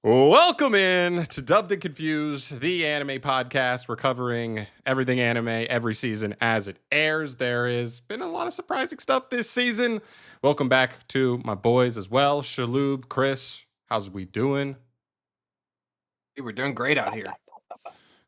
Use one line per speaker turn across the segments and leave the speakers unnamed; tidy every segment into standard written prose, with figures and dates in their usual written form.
Welcome in to Dubbed and Confused, the anime podcast. We're covering everything anime every season as it airs. There has been a lot of surprising stuff this season. Welcome back to my boys as well. Shaloob, Chris, how's we doing?
Hey, we're doing great out here.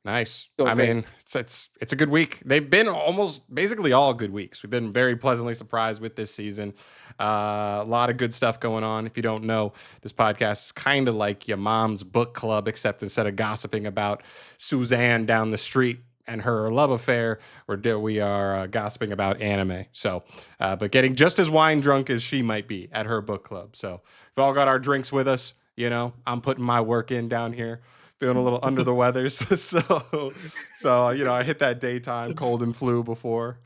Nice.
Doing
I
great.
mean, it's a good week. They've been almost basically all good weeks. We've been very pleasantly surprised with this season. A lot of good stuff going on. If you don't know, this podcast is kind of like your mom's book club, except instead of gossiping about Suzanne down the street and her love affair, we are gossiping about anime. So, but getting just as wine drunk as she might be at her book club. So, we've all got our drinks with us. You know, I'm putting my work in down here, feeling a little under the weather. So I hit that daytime cold and flu before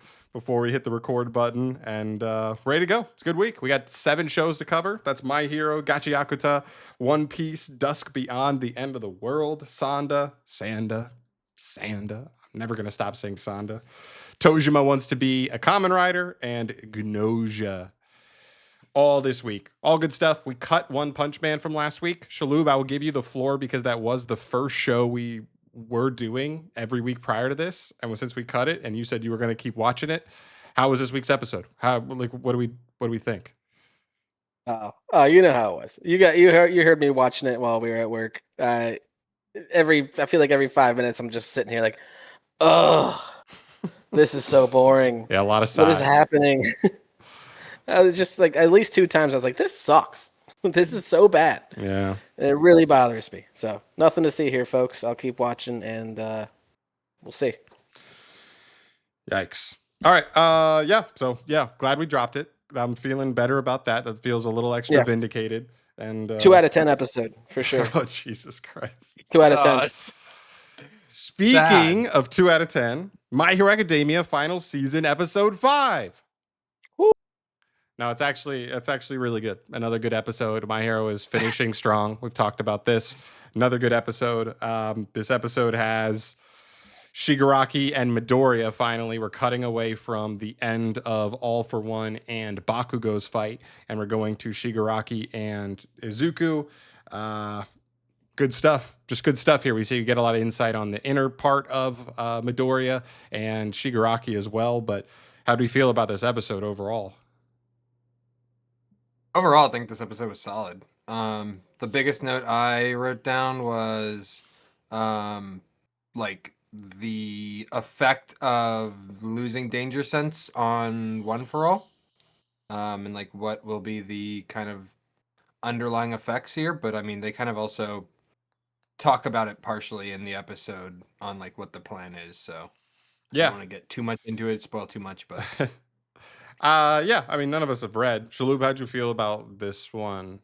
we hit the record button, and ready to go. It's a good week. We got 7 shows to cover. That's My Hero, Gachiakuta, One Piece, Dusk Beyond, The End of the World, Sanda. I'm never gonna stop saying Sanda. Tojima Wants to Be a Kamen Rider, and Gnosia. All this week. All good stuff. We cut One Punch Man from last week. Shaloob, I will give you the floor because that was the first show we were doing every week prior to this. And since we cut it and you said you were going to keep watching it, how was this week's episode? What do we think?
Oh, you know how it was. You heard me watching it while we were at work. I feel like every 5 minutes I'm just sitting here like, oh, this is so boring.
Yeah, a lot of sighs.
What is happening? I was just like, at least 2 times I was like, this sucks. This is so bad.
Yeah.
And it really bothers me. So nothing to see here, folks. I'll keep watching and we'll see.
Yikes. All right. So glad we dropped it. I'm feeling better about that. That feels a little extra vindicated. And
2 out of 10 episode for sure.
Oh, Jesus Christ.
2 out of 10.
Speaking of 2 out of 10, My Hero Academia final season episode 5. No, it's actually really good. Another good episode. My Hero is finishing strong. We've talked about this. Another good episode. This episode has Shigaraki and Midoriya finally. We're cutting away from the end of All for One and Bakugo's fight, and we're going to Shigaraki and Izuku. Good stuff. Just good stuff here. We see you get a lot of insight on the inner part of Midoriya and Shigaraki as well. But how do you feel about this episode overall?
Overall, I think this episode was solid. The biggest note I wrote down was like the effect of losing danger sense on One for All. And like what will be the kind of underlying effects here. But I mean, they kind of also talk about it partially in the episode on like what the plan is. So I don't want to get too much into it, spoil too much, but
I mean, none of us have read. Shaloob, how'd you feel about this one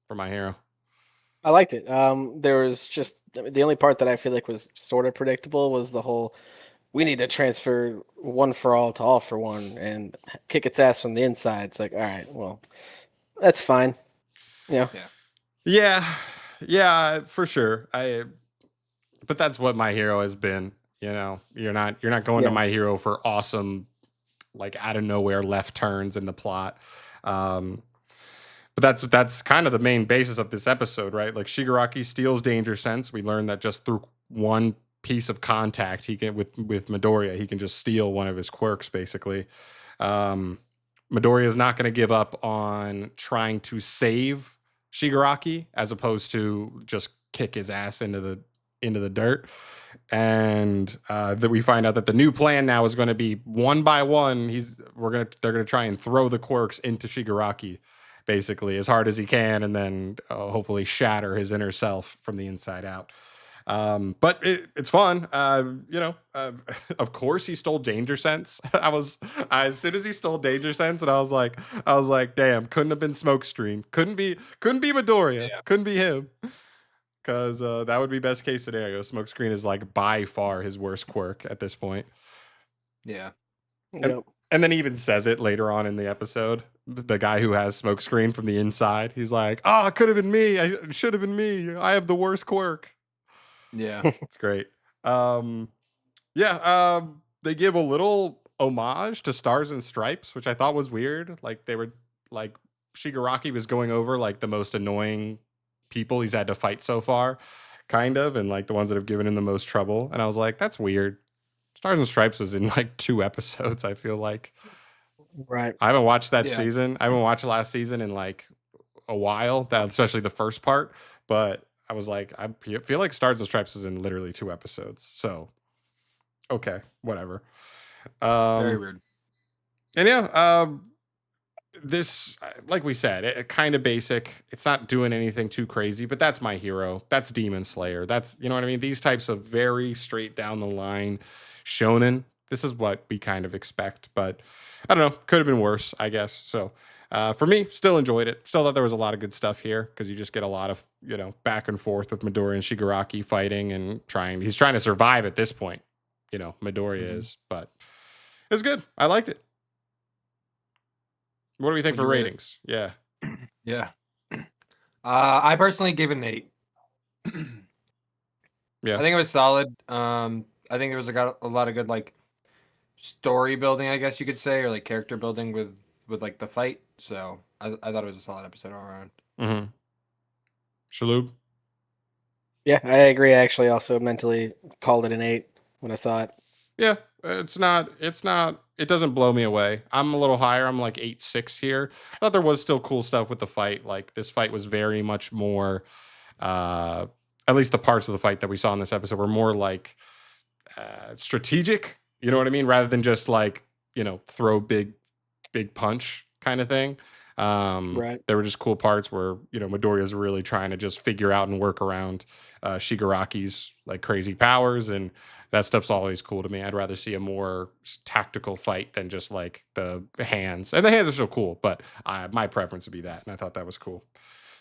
for My Hero?
I liked it. There was just the only part that I feel like was sort of predictable was the whole we need to transfer One for All to All for One and kick its ass from the inside. It's like, all right, well, that's fine.
Yeah, for sure. But that's what My Hero has been. You know, you're not going to My Hero for awesome, like out of nowhere left turns in the plot. But that's kind of the main basis of this episode, right? Like Shigaraki steals danger sense. We learned that just through one piece of contact, he can with Midoriya, he can just steal one of his quirks, basically. Midoriya is not going to give up on trying to save Shigaraki, as opposed to just kick his ass into the dirt. And that we find out that the new plan now is going to be one by one. They're going to try and throw the quirks into Shigaraki, basically as hard as he can, and then hopefully shatter his inner self from the inside out. But it's fun. Of course he stole danger sense. As soon as he stole danger sense, and I was like, damn, couldn't have been Smokescreen. Couldn't be Midoriya. Yeah. Couldn't be him. Because that would be best case scenario. Smokescreen is like by far his worst quirk at this point.
Yeah.
And then he even says it later on in the episode. The guy who has Smokescreen from the inside, he's like, "Oh, it could have been me. It should have been me. I have the worst quirk."
Yeah,
it's great. They give a little homage to Stars and Stripes, which I thought was weird. Like they were like Shigaraki was going over like the most annoying people he's had to fight so far, kind of, and like the ones that have given him the most trouble. And I was like, that's weird. Stars and Stripes was in like 2 episodes, I feel like.
Right.
I haven't watched that
Yeah.
season. I haven't watched last season in like a while, that especially the first part. But I was like, I feel like Stars and Stripes is in literally 2 episodes. So, okay, whatever.
Very weird.
And yeah, this, like we said, it kind of basic. It's not doing anything too crazy, but that's my hero. That's Demon Slayer. That's, you know what I mean? These types of very straight down the line shonen. This is what we kind of expect, but I don't know. Could have been worse, I guess. So for me, still enjoyed it. Still thought there was a lot of good stuff here because you just get a lot of, you know, back and forth with Midoriya and Shigaraki fighting and he's trying to survive at this point. You know, Midoriya is, but it's good. I liked it. What do we think
Would
for
you rate it?
ratings? Yeah.
Yeah. I personally gave it an 8.
Yeah.
I think it was solid. I think there was a lot of good like story building, I guess you could say, or like character building with like the fight. So I thought it was a solid episode all around.
Mm-hmm. Shalhoub?
Yeah, I agree. I actually also mentally called it an 8 when I saw it.
Yeah, it doesn't blow me away. I'm a little higher. I'm like 8.6 here. I thought there was still cool stuff with the fight. Like this fight was very much more, at least the parts of the fight that we saw in this episode were more like strategic. You know what I mean? Rather than just like, you know, throw big punch kind of thing.
Right.
There were just cool parts where, you know, Midoriya's really trying to just figure out and work around Shigaraki's like crazy powers, and that stuff's always cool to me. I'd rather see a more tactical fight than just like the hands. And the hands are still cool, but my preference would be that, and I thought that was cool.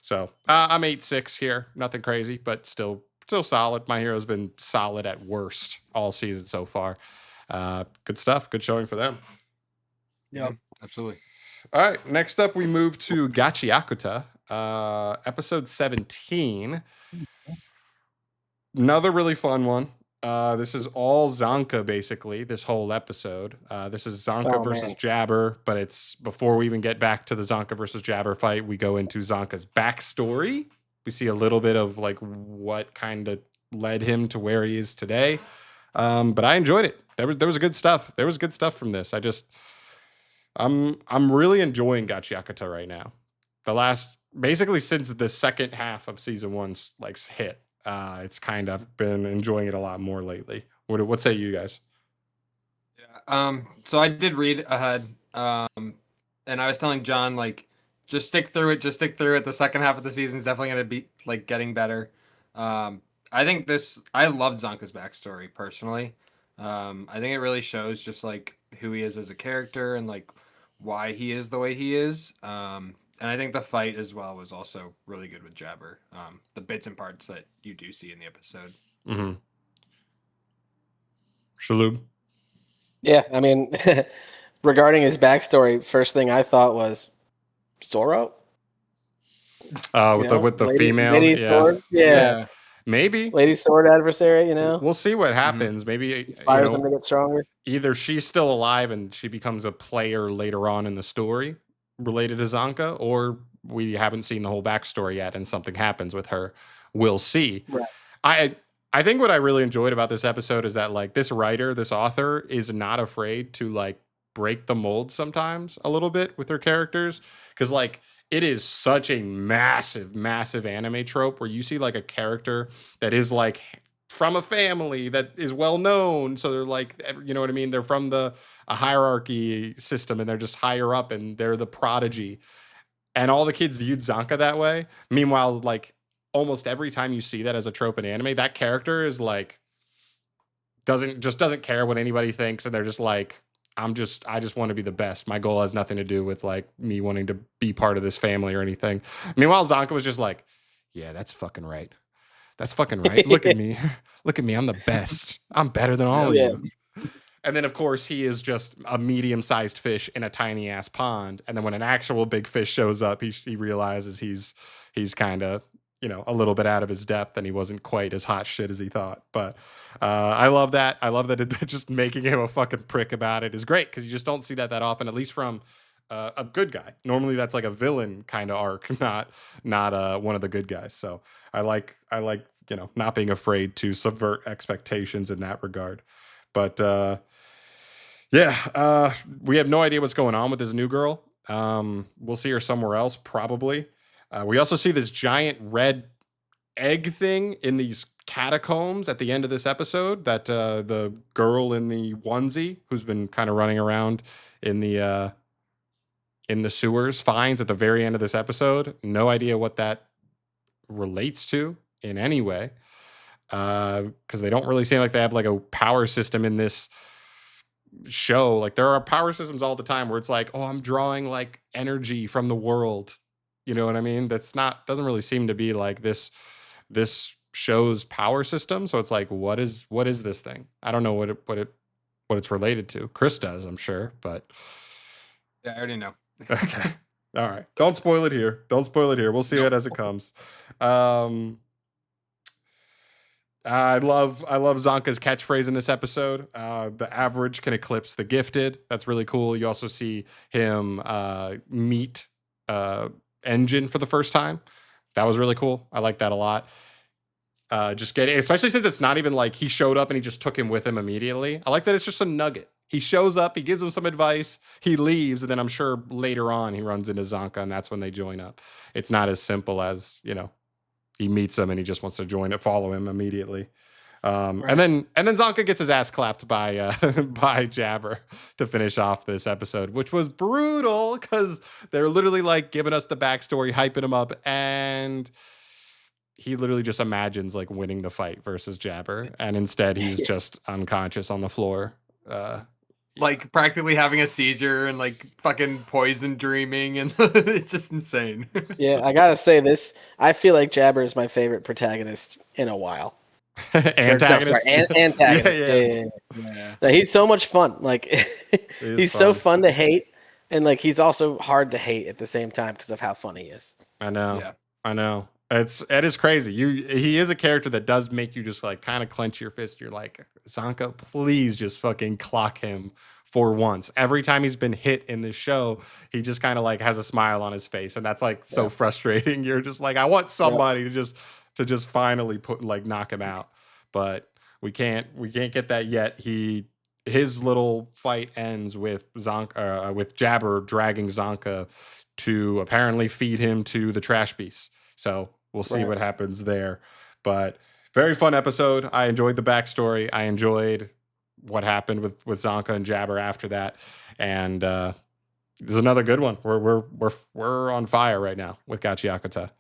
So I'm 8.6 here. Nothing crazy, but still solid. My hero's been solid at worst all season so far. Good stuff. Good showing for them.
Yeah.
Absolutely.
All right, next up we move to Gachiakuta, episode 17. Another really fun one. This is all Zanka, basically, this whole episode. This is Zanka versus
man.
Jabber, but it's before we even get back to the Zanka versus Jabber fight, we go into Zanka's backstory. We see a little bit of like what kind of led him to where he is today. But I enjoyed it. There was good stuff. There was good stuff from this. I'm really enjoying Gachiakuta right now. Basically since the second half of season 1's like hit, it's kind of been enjoying it a lot more lately. What say you guys?
Yeah. So I did read ahead. And I was telling John like just stick through it. The second half of the season is definitely gonna be like getting better. I love Zanka's backstory personally. I think it really shows just like who he is as a character and like why he is the way he is. And I think the fight as well was also really good with Jabber. The bits and parts that you do see in the episode.
Mm-hmm. Shalhoub?
Yeah, I mean, regarding his backstory, first thing I thought was Zoro.
With the female,
lady
yeah.
sword, yeah,
Maybe
lady sword adversary. You know,
we'll see what happens. Maybe
inspires him to get stronger.
Either she's still alive and she becomes a player later on in the story related to Zanka, or we haven't seen the whole backstory yet and something happens with her. We'll see.
Right.
I think what I really enjoyed about this episode is that like this author is not afraid to like break the mold sometimes a little bit with her characters, because like it is such a massive anime trope where you see like a character that is like from a family that is well known, so they're like, you know what I mean, they're from a hierarchy system and they're just higher up and they're the prodigy, and all the kids viewed Zanka that way. Meanwhile, like almost every time you see that as a trope in anime, that character is like doesn't care what anybody thinks, and they're just like, I just want to be the best. My goal has nothing to do with like me wanting to be part of this family or anything. Meanwhile, Zanka was just like, yeah, that's fucking right. That's fucking right. Look at me. Look at me. I'm the best. I'm better than all of you. And then, of course, he is just a medium-sized fish in a tiny-ass pond. And then when an actual big fish shows up, he realizes he's kind of, you know, a little bit out of his depth, and he wasn't quite as hot shit as he thought. But I love that. I love that just making him a fucking prick about it is great, because you just don't see that often, at least from a good guy. Normally that's like a villain kind of arc, not one of the good guys. So I like not being afraid to subvert expectations in that regard. But we have no idea what's going on with this new girl. We'll see her somewhere else probably. We also see this giant red egg thing in these catacombs at the end of this episode that the girl in the onesie who's been kind of running around in the sewers finds at the very end of this episode. No idea what that relates to in any way, because they don't really seem like they have like a power system in this show. Like there are power systems all the time where it's like, oh, I'm drawing like energy from the world. You know what I mean? Doesn't really seem to be like this show's power system. So it's like, what is this thing? I don't know what it's related to. Chris does, I'm sure, but
yeah, I already know.
Okay. All right. Don't spoil it here. We'll see it as it comes. I love Zonka's catchphrase in this episode. The average can eclipse the gifted. That's really cool. You also see him meet Engine for the first time. That was really cool. I like that a lot. Especially since it's not even like he showed up and he just took him with him immediately. I like that it's just a nugget. He shows up, he gives him some advice, he leaves, and then I'm sure later on he runs into Zonka, and that's when they join up. It's not as simple as, he meets him and he just wants to follow him immediately. Right. And then Zonka gets his ass clapped by Jabber to finish off this episode, which was brutal because they're literally like giving us the backstory, hyping him up, and he literally just imagines like winning the fight versus Jabber, and instead he's just unconscious on the floor.
Like practically having a seizure and like fucking poison dreaming, and it's just insane.
Yeah, I gotta say this. I feel like Jabber is my favorite protagonist in a while.
Antagonist.
Antagonist. Yeah. He's so much fun. Like he's so fun to hate, and like he's also hard to hate at the same time because of how fun he is.
I know. Yeah. I know. It is crazy. He is a character that does make you just like kind of clench your fist. You're like, Zonka, please just fucking clock him for once. Every time he's been hit in this show, he just kind of like has a smile on his face, and that's like so frustrating. You're just like, I want somebody to just finally knock him out, but we can't get that yet. His little fight ends with with Jabber dragging Zonka to apparently feed him to the trash beast. So we'll see what happens there. But very fun episode. I enjoyed the backstory. I enjoyed what happened with Zonka and Jabber after that. And this is another good one. We're on fire right now with Gachiakuta.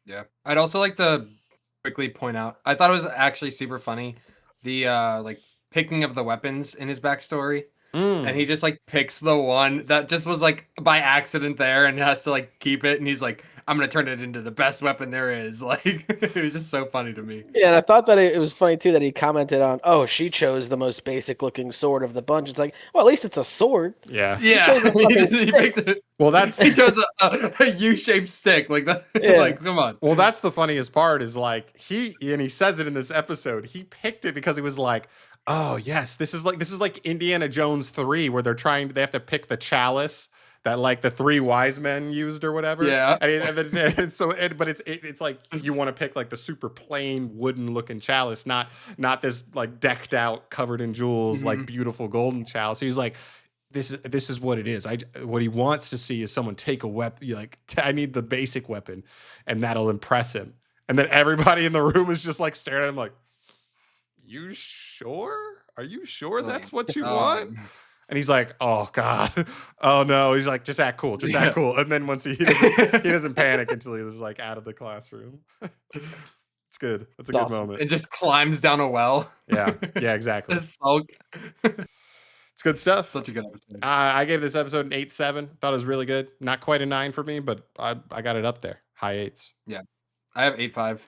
Yeah. I'd also like to quickly point out, I thought it was actually super funny, the like picking of the weapons in his backstory. And he just like picks the one that just was like by accident there and has to like keep it, and he's like, I'm gonna turn it into the best weapon there is. Like it was just so funny to me.
Yeah, and I thought that it was funny too that he commented on, oh, she chose the most basic looking sword of the bunch. It's like, well, at least it's a sword.
Yeah.
He chose he chose a U-shaped stick. Like that. Yeah. Like, come on.
Well, that's the funniest part is like he says it in this episode. He picked it because he was like, oh yes, this is like Indiana Jones 3 where they have to pick the chalice that like the three wise men used or whatever.
Yeah.
But it's like you want to pick like the super plain wooden looking chalice, not this like decked out, covered in jewels, like beautiful golden chalice. So he's like, this is what it is. What he wants to see is someone take a weapon. Like, I need the basic weapon, and that'll impress him. And then everybody in the room is just like staring at him like, you sure? Are you sure that's what you want? And he's like, oh God, oh no. He's like, just act cool, act cool. And then once he doesn't panic until he was like out of the classroom. It's good. That's a good moment.
It just climbs down a well.
Yeah, exactly.
It's
good stuff.
Such a good episode.
I gave this episode an 8.7. Thought it was really good. Not quite a 9 for me, but I got it up there. High 8s.
Yeah, I have 8.5.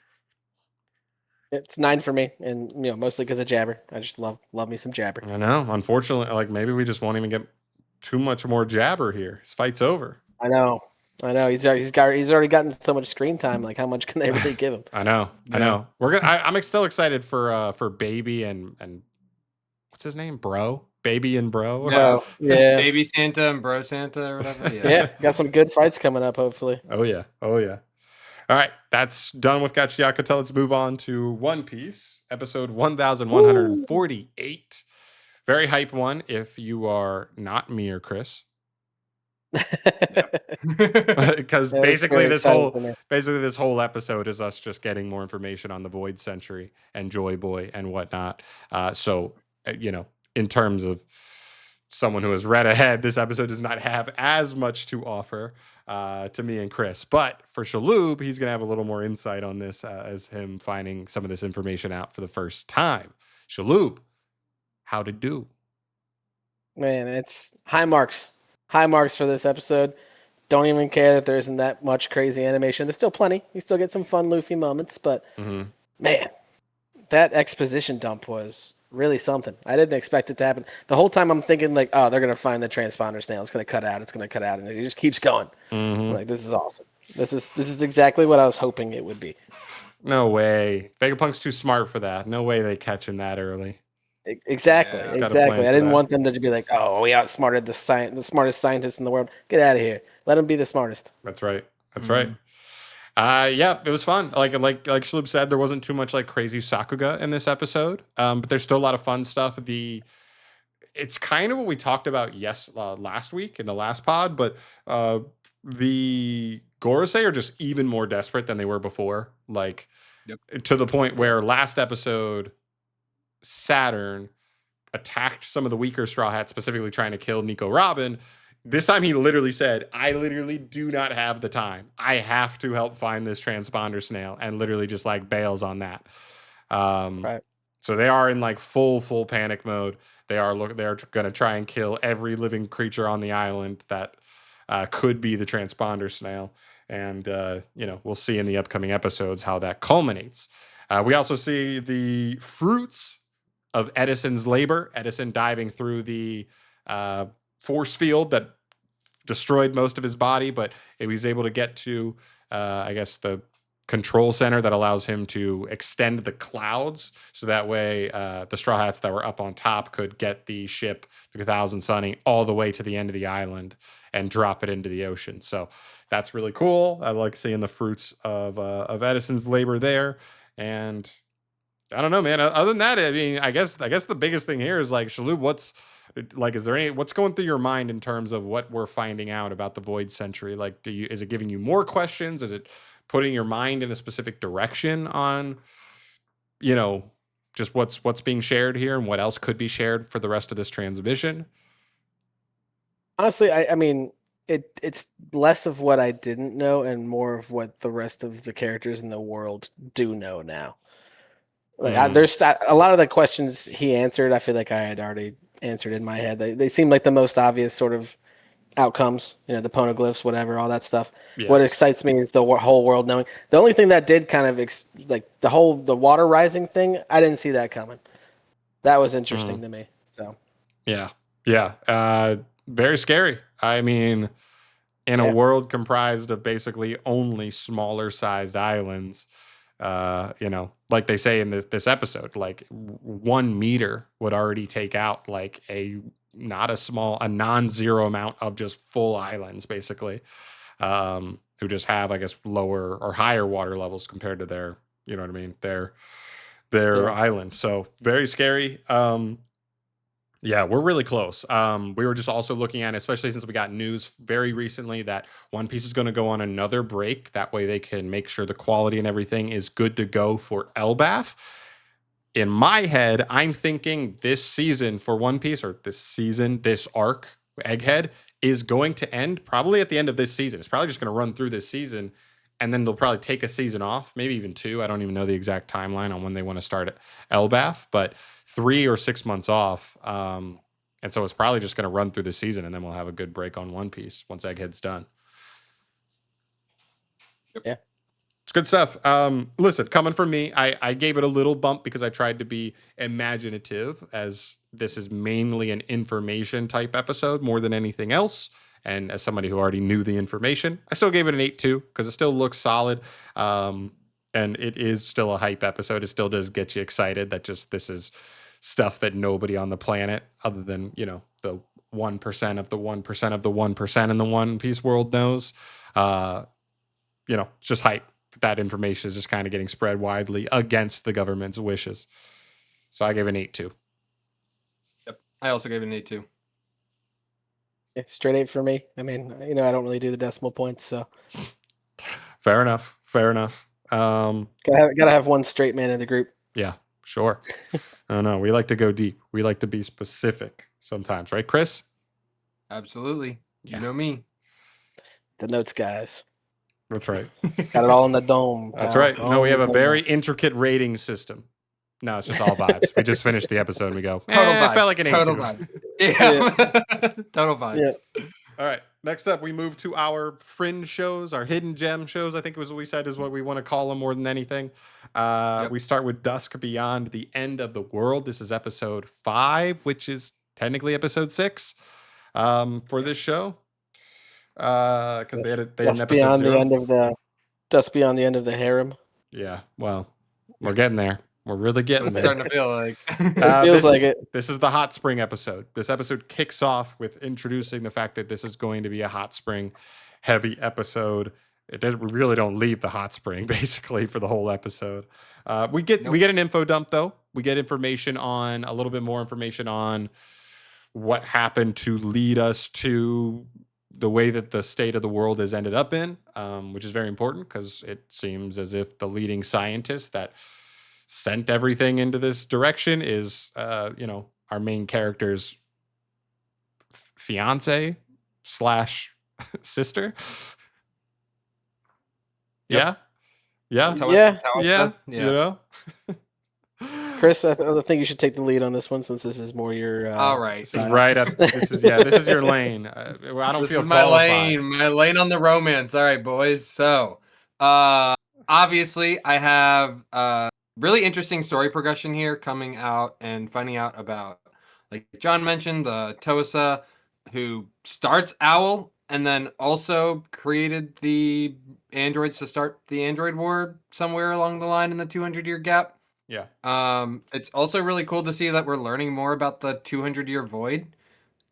It's 9 for me, and mostly because of Jabber. I just love me some Jabber.
I know. Unfortunately, like maybe we just won't even get too much more Jabber here. His fight's over.
I know. He's already gotten so much screen time. Like, how much can they really give him?
I know. I'm still excited for Baby and what's his name, Bro. baby and bro.
Bro, yeah.
Baby Santa and Bro Santa or whatever. Yeah.
Yeah, got some good fights coming up, hopefully.
Oh yeah. All right, that's done with Gachiakuta. Let's move on to One Piece, episode 1148. Very hype one if you are not me or Chris. Because basically this whole episode is us just getting more information on the Void Century and Joy Boy and whatnot. So in terms of someone who has read ahead, this episode does not have as much to offer to me and Chris. But for Shaloub, he's going to have a little more insight on this as him finding some of this information out for the first time. Shaloub, how to do?
Man, it's high marks. High marks for this episode. Don't even care that there isn't that much crazy animation. There's still plenty. You still get some fun Luffy moments, but man, that exposition dump was really something. I didn't expect it to happen. The whole time I'm thinking like, oh, they're gonna find the transponder snail. It's gonna cut out, and it just keeps going. Like, this is awesome. This is exactly what I was hoping it would be.
No way. Vegapunk's too smart for that. No way they catch him that early.
Exactly.
Yeah,
Exactly. I didn't want them to be like, oh, we outsmarted the smartest scientist in the world. Get out of here. Let him be the smartest.
That's right. Right. Yeah, it was fun. Like Shaloub said, there wasn't too much like crazy Sakuga in this episode, but there's still a lot of fun stuff. It's kind of what we talked about last week in the last pod, but the Gorosei are just even more desperate than they were before. Like to the point where last episode, Saturn attacked some of the weaker Straw Hats, specifically trying to kill Nico Robin. This time he literally said, I literally do not have the time. I have to help find this transponder snail, and literally just like bails on that.
Right.
So they are in like full panic mode. They're going to try and kill every living creature on the island that could be the transponder snail. And, we'll see in the upcoming episodes how that culminates. We also see the fruits of Edison's labor. Edison diving through the force field that destroyed most of his body, but he was able to get to, the control center that allows him to extend the clouds. So that way, the Straw Hats that were up on top could get the ship, the Thousand Sunny, all the way to the end of the island and drop it into the ocean. So that's really cool. I like seeing the fruits of Edison's labor there. And I don't know, man. Other than that, I mean, I guess the biggest thing here is like, Shaloub, what's going through your mind in terms of what we're finding out about the Void Century? Like, is it giving you more questions? Is it putting your mind in a specific direction on, just what's being shared here and what else could be shared for the rest of this transmission?
Honestly, I mean, it's less of what I didn't know and more of what the rest of the characters in the world do know now. Like, there's a lot of the questions he answered, I feel like I had already answered in my head. They seem like the most obvious sort of outcomes, the poneglyphs, whatever, all that stuff. Yes. What excites me is the whole world knowing. The only thing that did kind of the water rising thing, I didn't see that coming. That was interesting to me. So yeah, very scary. I mean, in a world comprised of basically only smaller sized islands, like they say in this episode, like 1 meter would already take out like a non-zero amount of just full islands, basically, who just have, I guess, lower or higher water levels compared to their, their island. So very scary. Yeah, we're really close. We were just also looking at, especially since we got news very recently that One Piece is going to go on another break. That way they can make sure the quality and everything is good to go for Elbaf. In my head, I'm thinking this season for One Piece, or this arc, Egghead, is going to end probably at the end of this season. It's probably just going to run through this season, and then they'll probably take a season off, maybe even 2. I don't even know the exact timeline on when they want to start Elbaf, but 3 or 6 months off. And so it's probably just going to run through the season, and then we'll have a good break on One Piece once Egghead's done. Yeah.
It's good stuff. Listen, coming from me, I gave it a little bump because I tried to be imaginative, as this is mainly an information type episode more than anything else. And as somebody who already knew the information, I still gave it an 8.2 because it still looks solid. And it is still a hype episode. It still does get you excited that just this is stuff that nobody on the planet, other than the 1% of the 1% of the 1% in the One Piece world knows. It's just hype. That information is just kind of getting spread widely against the government's wishes. So I gave an 8 too.
Yep. I also gave it an 8 too.
Yeah, straight 8 for me. I mean, I don't really do the decimal points, so
Fair enough.
gotta have one straight man in the group.
Yeah, sure. I don't know. We like to go deep. We like to be specific sometimes, right, Chris?
Absolutely.
Yeah.
You know me.
The notes guys.
That's right.
Got it all in the dome.
That's
pal.
right. No,
All
we
in
have
the
a
dome.
very intricate rating system. No, it's just all vibes. We just finished the episode and we go,
Total vibes.
I felt like an 8
Total
too.
vibes. Yeah. Total vibes.
Yeah.
All right. Next up, we move to our fringe shows, our hidden gem shows. I think was what we said is what we want to call them more than anything. We start with Dusk Beyond, the End of the World. This is episode 5, which is technically episode 6 for this show. Because they had an
Dust
episode
beyond
0.
the end of the Dust Beyond the End of the Harem.
Yeah. Well, we're getting there. We're really getting
It's
there.
starting to feel like.
It feels like it.
This is the hot spring episode. This episode kicks off with introducing the fact that this is going to be a hot spring heavy episode. We really don't leave the hot spring basically for the whole episode. We get an info dump though. We get a little bit more information on what happened to lead us to the way that the state of the world has ended up in, which is very important because it seems as if the leading scientist that sent everything into this direction is, our main character's fiance / sister.
Yep.
Yeah.
Yeah.
Chris, I think you should take the lead on this one since this is more your.
All right.
This is right up. This is your lane. I don't
This
feel
is my
qualified.
my lane on the romance. All right, boys. So, obviously, I have really interesting story progression here coming out and finding out about, like John mentioned, the Tosa who starts Owl and then also created the androids to start the android war somewhere along the line in the 200-year gap.
Yeah.
It's also really cool to see that we're learning more about the 200-year void.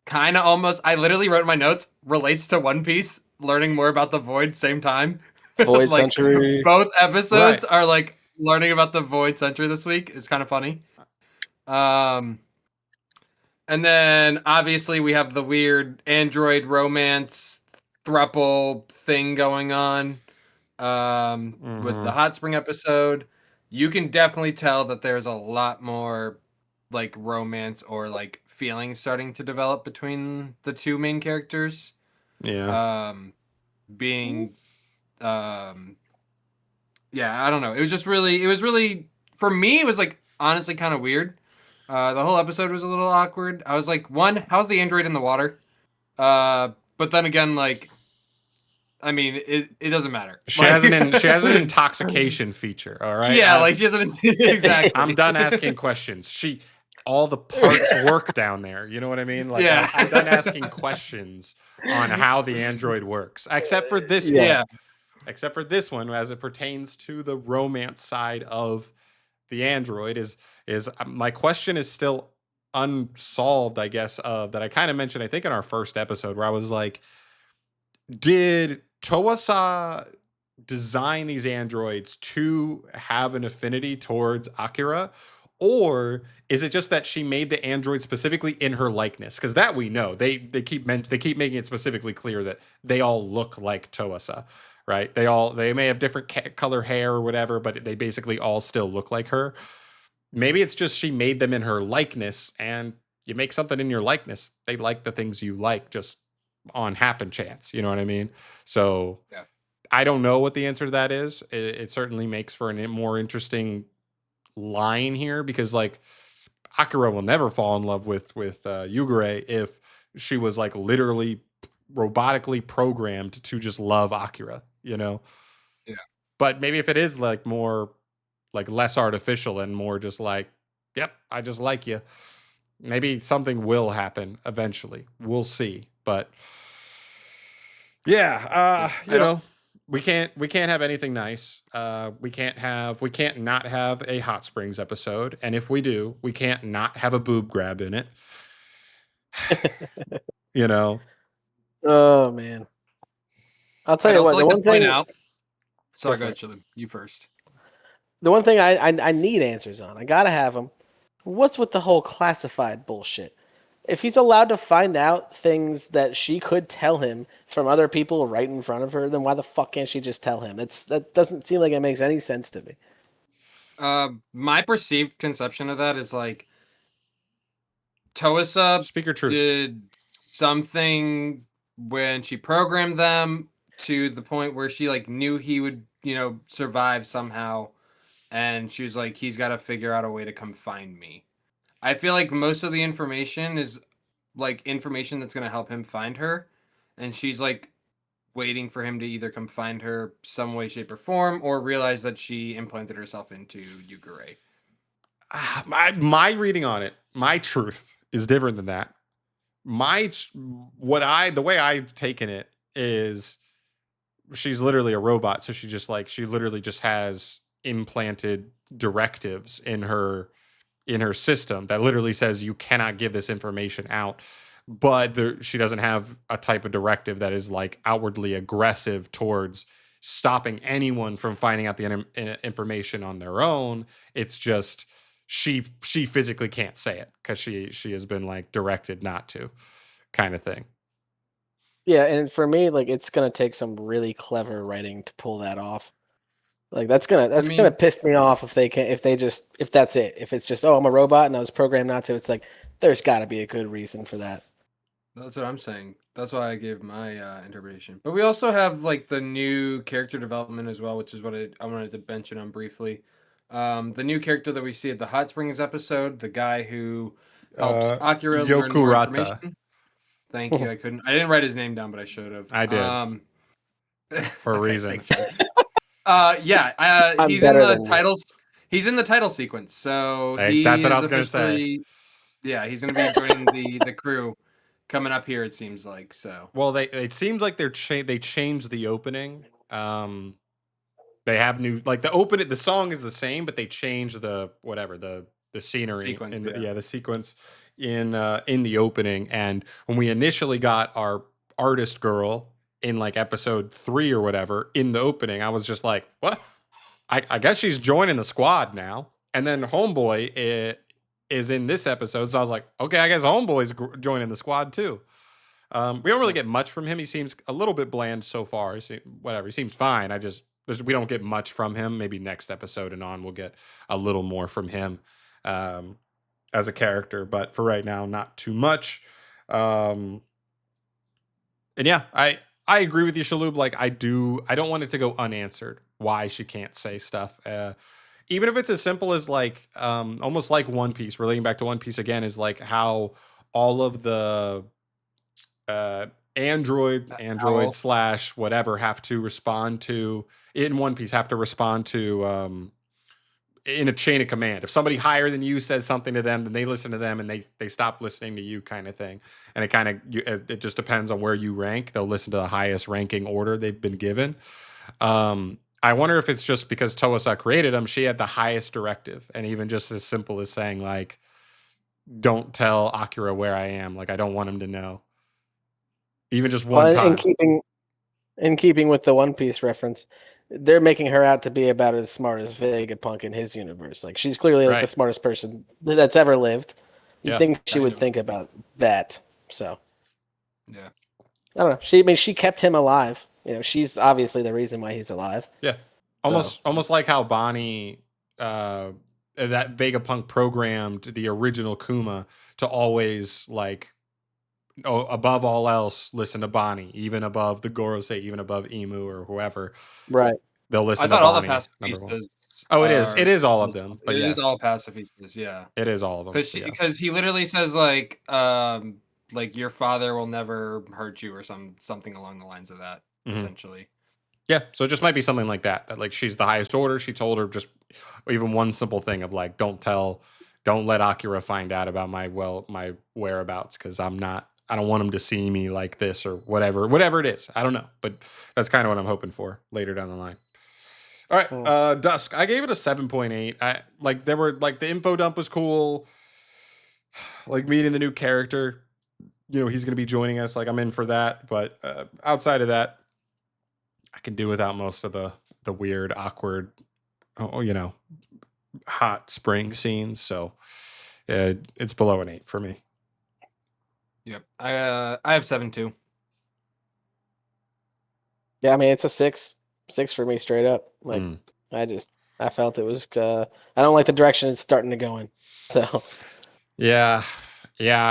Kind of almost, I literally wrote in my notes, relates to One Piece, learning more about the void same time.
Void
like,
Century.
Both episodes are like learning about the void century this week. It's kind of funny. And then obviously we have the weird android romance throuple thing going on with the hot spring episode. You can definitely tell that there's a lot more like romance or like feelings starting to develop between the two main characters.
Yeah.
I don't know. It was really, for me, it was like honestly kind of weird. The whole episode was a little awkward. I was like, one, how's the android in the water? But then again, like, I mean, it doesn't matter.
She has an intoxication feature. All right.
Yeah, like she has an exactly.
I'm done asking questions. All the parts work down there. You know what I mean? Like,
yeah.
I'm done asking questions on how the android works, except for this one.
Yeah.
Except for this one, as it pertains to the romance side of the android, is my question is still unsolved, I guess, that I kind of mentioned, I think, in our first episode, where I was like, did Toasa design these androids to have an affinity towards Akira? Or is it just that she made the android specifically in her likeness? Because that we know. They keep making it specifically clear that they all look like Toasa, right? They may have different color hair or whatever, but they basically all still look like her. Maybe it's just she made them in her likeness, and you make something in your likeness, they like the things you like just on happen chance. You know what I mean? So
yeah.
I don't know what the answer to that is. It certainly makes for a more interesting line here, because like Akira will never fall in love with Yugure if she was like literally robotically programmed to just love Akira, you know?
Yeah.
But maybe if it is like more like less artificial and more just like, yep, I just like you, maybe something will happen eventually. We'll see. But yeah, we can't have anything nice. We can't not have a Hot Springs episode, and if we do, we can't not have a boob grab in it. You know,
Oh man, I'll tell
I'd
you what.
also
The
like
one
to point
thing.
out. Sorry,
for
go
it.
ahead, Shalom. You first.
The one thing I need answers on. I gotta have them. What's with the whole classified bullshit? If he's allowed to find out things that she could tell him from other people right in front of her, then why the fuck can't she just tell him? That doesn't seem like it makes any sense to me.
My perceived conception of that is like Toasa
speak your truth.
did something when she programmed them to the point where she like knew he would, survive somehow, and she was like, he's got to figure out a way to come find me. I feel like most of the information is like information that's going to help him find her, and she's like waiting for him to either come find her some way, shape, or form, or realize that she implanted herself into Yugure.
My reading on it, my truth is different than that. The way I've taken it is she's literally a robot, so she literally just has implanted directives in her system that literally says you cannot give this information out. But she doesn't have a type of directive that is like outwardly aggressive towards stopping anyone from finding out the information on their own. It's just she physically can't say it because she has been like directed not to, kind of thing.
Yeah, and for me, like it's gonna take some really clever writing to pull that off. Like that's gonna piss me off if that's it. If it's just, oh, I'm a robot and I was programmed not to. It's like there's got to be a good reason for that.
That's what I'm saying. That's why I gave my interpretation. But we also have like the new character development as well, which is what I wanted to mention on briefly. The new character that we see at the Hot Springs episode, the guy who helps Akira learn more
Yokurata.
information. Thank you. I didn't write his name down, but I should have.
I did. For a reason.
Thanks, he's in the titles. He's in the title sequence, so
that's what I was gonna say.
Yeah, he's gonna be joining the crew coming up here. It seems like so.
Well, it seems like they changed the opening. They have new the song is the same, but they changed the scenery
sequence,
the sequence in the opening. And when we initially got our artist girl in like episode 3 or whatever in the opening, I was just like, what? I guess she's joining the squad now. And then Homeboy is in this episode, so I was like, okay, I guess Homeboy's joining the squad too. We don't really get much from him. He seems a little bit bland so far. He seems fine. We don't get much from him. Maybe next episode and on we'll get a little more from him as a character, but for right now, not too much. And yeah, I agree with you, Shaloub. Like I don't want it to go unanswered why she can't say stuff. Even if it's as simple as like almost like One Piece, relating back to One Piece again, is like how all of the android / whatever have to respond to in One Piece, have to respond to in a chain of command. If somebody higher than you says something to them, then they listen to them and they stop listening to you, kind of thing. And it just depends on where you rank. They'll listen to the highest ranking order they've been given. I wonder if it's just because Toasa created them, she had the highest directive, and even just as simple as saying like, don't tell Akira where I am. Like I don't want him to know. Even just one time.
In keeping with the One Piece reference, they're making her out to be about as smart as Vegapunk in his universe. Like she's clearly like the smartest person that's ever lived. You'd think she would think about that. So
yeah,
I don't know. She kept him alive. You know, she's obviously the reason why he's alive.
Yeah, almost like how Bonnie, that Vegapunk programmed the original Kuma to always like, above all else, listen to Bonnie, even above the Gorosei, even above Emu or whoever.
Right.
They'll listen to Bonnie. All the pacifistas. Oh, it is. It is all of them. But
it
yes.
is all pacifistas. Yeah.
It is all of them.
Because he literally says like your father will never hurt you or something along the lines of that. Essentially.
Yeah. So it just might be something like that. That like she's the highest order. She told her just even one simple thing of like, don't let Akira find out about my whereabouts because I'm not don't want them to see me like this or whatever it is. I don't know, but that's kind of what I'm hoping for later down the line. All right, Dusk. I gave it a 7.8. I like there were like the info dump was cool. Like meeting the new character, he's going to be joining us. Like I'm in for that, but outside of that, I can do without most of the weird, awkward, hot spring scenes. So it's below an 8 for me.
Yep. I have 7 too.
Yeah, I mean it's a 6 for me straight up. Like I felt it was I don't like the direction it's starting to go in. So
yeah,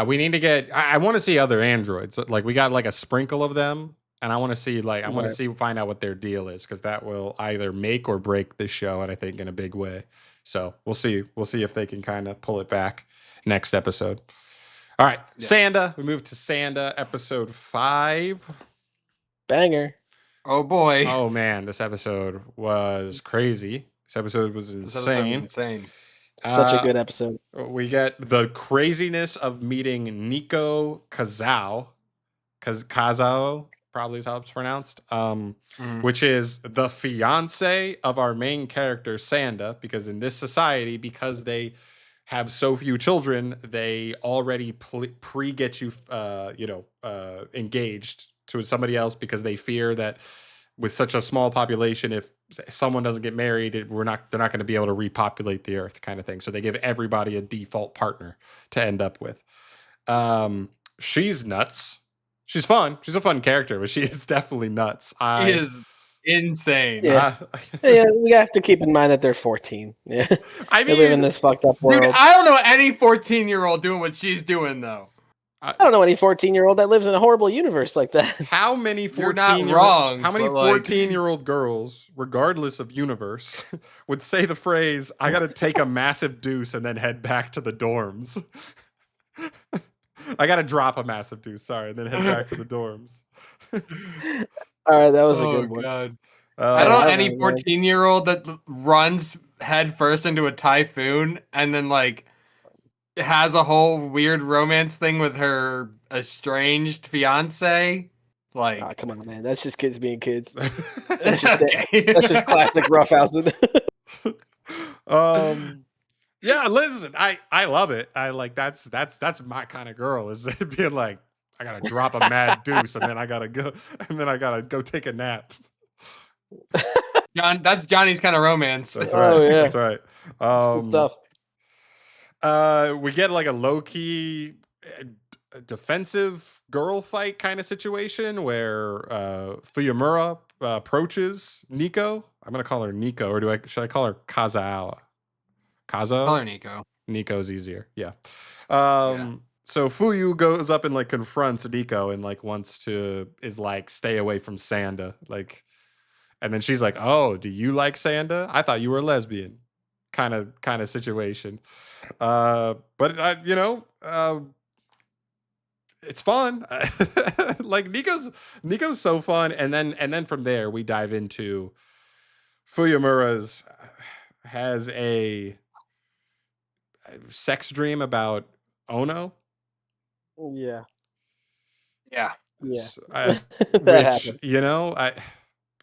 we need to get. I want to see other androids. Like we got like a sprinkle of them, and I want to see find out what their deal is, because that will either make or break this show, and I think in a big way. So we'll see if they can kind of pull it back next episode. All right, yeah. Sanda. We moved to Sanda, episode 5.
Banger.
Oh boy.
Oh man, this episode was crazy. This episode was insane.
Such a good episode.
We get the craziness of meeting Nico Kazao, probably is how it's pronounced, which is the fiance of our main character, Sanda, because in this society, because they have so few children, they already get you, engaged to somebody else, because they fear that with such a small population, if someone doesn't get married, they're not going to be able to repopulate the earth, kind of thing. So they give everybody a default partner to end up with. She's nuts. She's fun. She's a fun character, but she is definitely nuts.
She is insane.
Yeah. Yeah, we have to keep in mind that they're 14. Yeah.
I mean,
they live in this fucked up world.
Dude, I don't know any 14-year-old doing what she's doing, though.
I don't know any 14-year-old that lives in a horrible universe like that.
How many 14-year-old girls, regardless of universe, would say the phrase, "I got to take a massive deuce and then head back to the dorms"? I got to drop a massive deuce, sorry, and then head back to the dorms.
All right, that was a good one.
God. I don't know any 14-year-old that runs head first into a typhoon and then has a whole weird romance thing with her estranged fiance.
Come on, man. That's just kids being kids. That's just classic roughhousing.
Yeah, listen, I love it. I like that's my kind of girl, is being like, I gotta drop a mad deuce and then I gotta go take a nap.
John, that's Johnny's kind of romance.
That's right.
Oh, yeah.
That's right.
Good stuff.
We get like a low-key defensive girl fight kind of situation where Fuyamura approaches Nico. I'm gonna call her Nico, or should I call her Kazao?
Call her Nico.
Nico's easier. Yeah. So Fuyu goes up and confronts Nico and is stay away from Sanda. And then she's like, "Oh, do you like Sanda? I thought you were a lesbian." Kind of situation. But it's fun. Nico's so fun. And then from there we dive into Fuyamura's has a sex dream about Ono.
Yeah.
Yeah.
Yeah.
Which,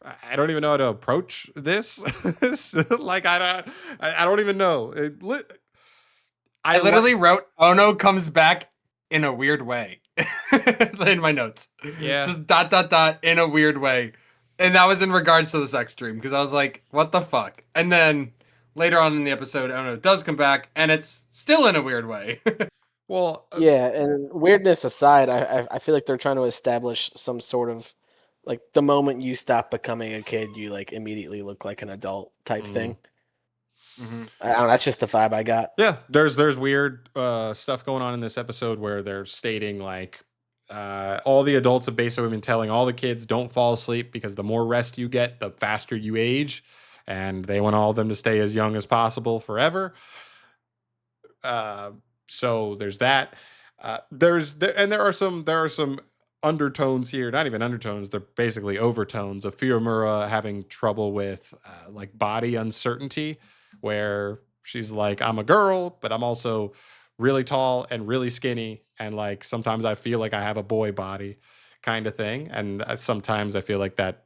I don't even know how to approach this. I don't even know.
I literally wrote Ono comes back in a weird way in my notes.
Yeah.
Just ... in a weird way. And that was in regards to the sex dream, because I was like, what the fuck? And then later on in the episode, Ono does come back, and it's still in a weird way.
Well,
yeah, and weirdness aside, I feel like they're trying to establish some sort of the moment you stop becoming a kid, you immediately look like an adult type thing.
Mm-hmm.
I don't know, that's just the vibe I got.
Yeah, there's weird stuff going on in this episode where they're stating all the adults have basically been telling all the kids, don't fall asleep, because the more rest you get, the faster you age, and they want all of them to stay as young as possible forever. So there's that. There are some undertones here, not even undertones, they're basically overtones of Fuyamura having trouble with body uncertainty, where she's like, I'm a girl, but I'm also really tall and really skinny, and like sometimes I feel like I have a boy body kind of thing, and sometimes I feel like that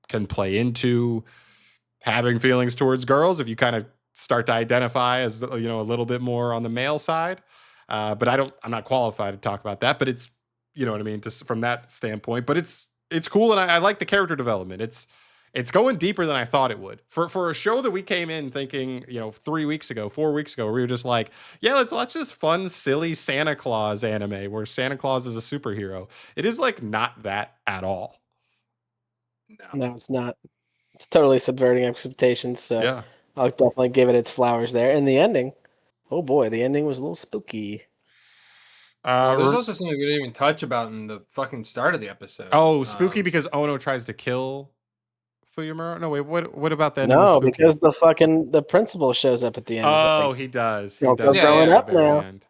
can play into having feelings towards girls if you kind of start to identify as a little bit more on the male side. But I'm not qualified to talk about that, but it's, you know what I mean, just from that standpoint. But it's cool, and I like the character development. It's going deeper than I thought it would for a show that we came in thinking, 3 weeks ago, 4 weeks ago, we were just like, yeah, let's watch this fun, silly Santa Claus anime where Santa Claus is a superhero. It is like not that at all.
No, it's not. It's totally subverting expectations. So
Yeah.
I'll definitely give it its flowers there. And the ending, oh boy, the ending was a little spooky.
There's also something we didn't even touch about in the fucking start of the episode.
Oh, spooky because Ono tries to kill Fuyamura? No, wait, what about that?
No, because the principal shows up at the end.
Oh,
like,
he does.
He does growing up now.
End.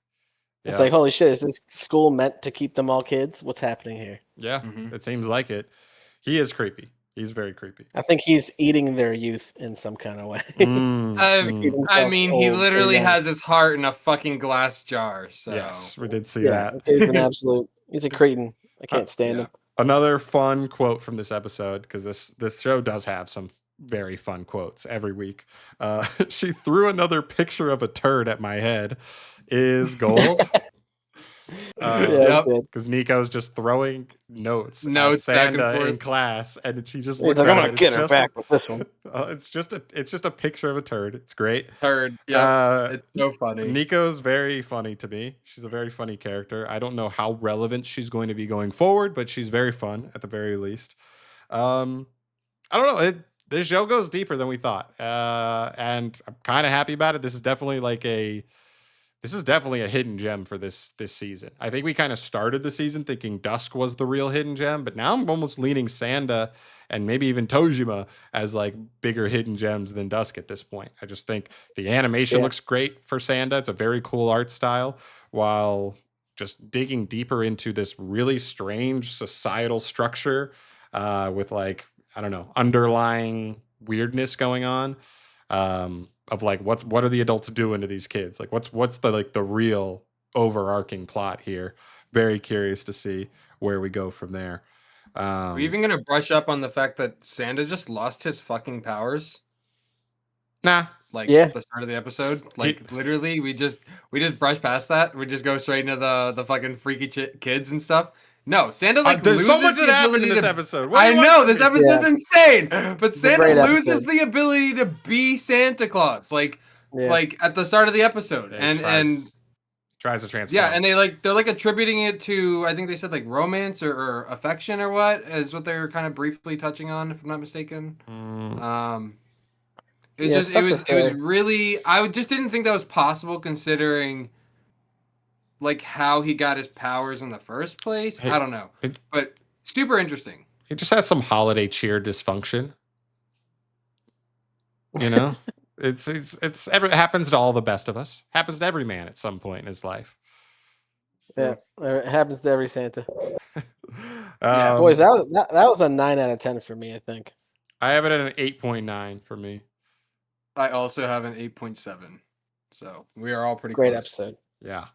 It's like, holy shit, is this school meant to keep them all kids? What's happening here?
Yeah, It seems like it. He is creepy. He's very creepy.
I think he's eating their youth in some kind of way.
I mean, he literally has his heart in a fucking glass jar. So
yes, we did see that.
He's an absolute. He's a cretin. I can't stand him.
Another fun quote from this episode, because this show does have some very fun quotes every week. She threw another picture of a turd at my head. Is gold. Because Nico's just throwing notes at Sanda in class, and she just looks
like,
at
I'm gonna get her back with this one.
It's just a picture of a turd. It's great.
Turd. Yeah, it's so funny.
Nico's very funny to me. She's a very funny character. I don't know how relevant she's going to be going forward, but she's very fun at the very least. I don't know. This show goes deeper than we thought, and I'm kind of happy about it. This is definitely a hidden gem for this season. I think we kind of started the season thinking Dusk was the real hidden gem, but now I'm almost leaning Sanda and maybe even Tojima as like bigger hidden gems than Dusk at this point. I just think the animation looks great for Sanda. It's a very cool art style, while just digging deeper into this really strange societal structure with like, I don't know, underlying weirdness going on. Of like what are the adults doing to these kids? Like what's the real overarching plot here? Very curious to see where we go from there.
Are we even gonna brush up on the fact that Sanda just lost his fucking powers?
Nah.
At the start of the episode, literally, we just brush past that. We just go straight into the fucking freaky kids and stuff. No, Sanda
there's so much that happened in this episode.
I know this episode's insane, but Sanda loses the ability to be Santa Claus, like at the start of the episode, and
tries to transform.
Yeah, and they're attributing it to, I think they said romance or affection or what is what they were kind of briefly touching on, if I'm not mistaken. It was really, I just didn't think that was possible considering how he got his powers in the first place. I don't know, but super interesting.
He just has some holiday cheer dysfunction. You know, it happens to all the best of us. Happens to every man at some point in his life.
Yeah, it happens to every Santa. Boys, that was a 9 out of 10 for me. I think
I have it at an 8.9 for me.
I also have an 8.7. So we are all pretty
great
close.
episode.
Yeah.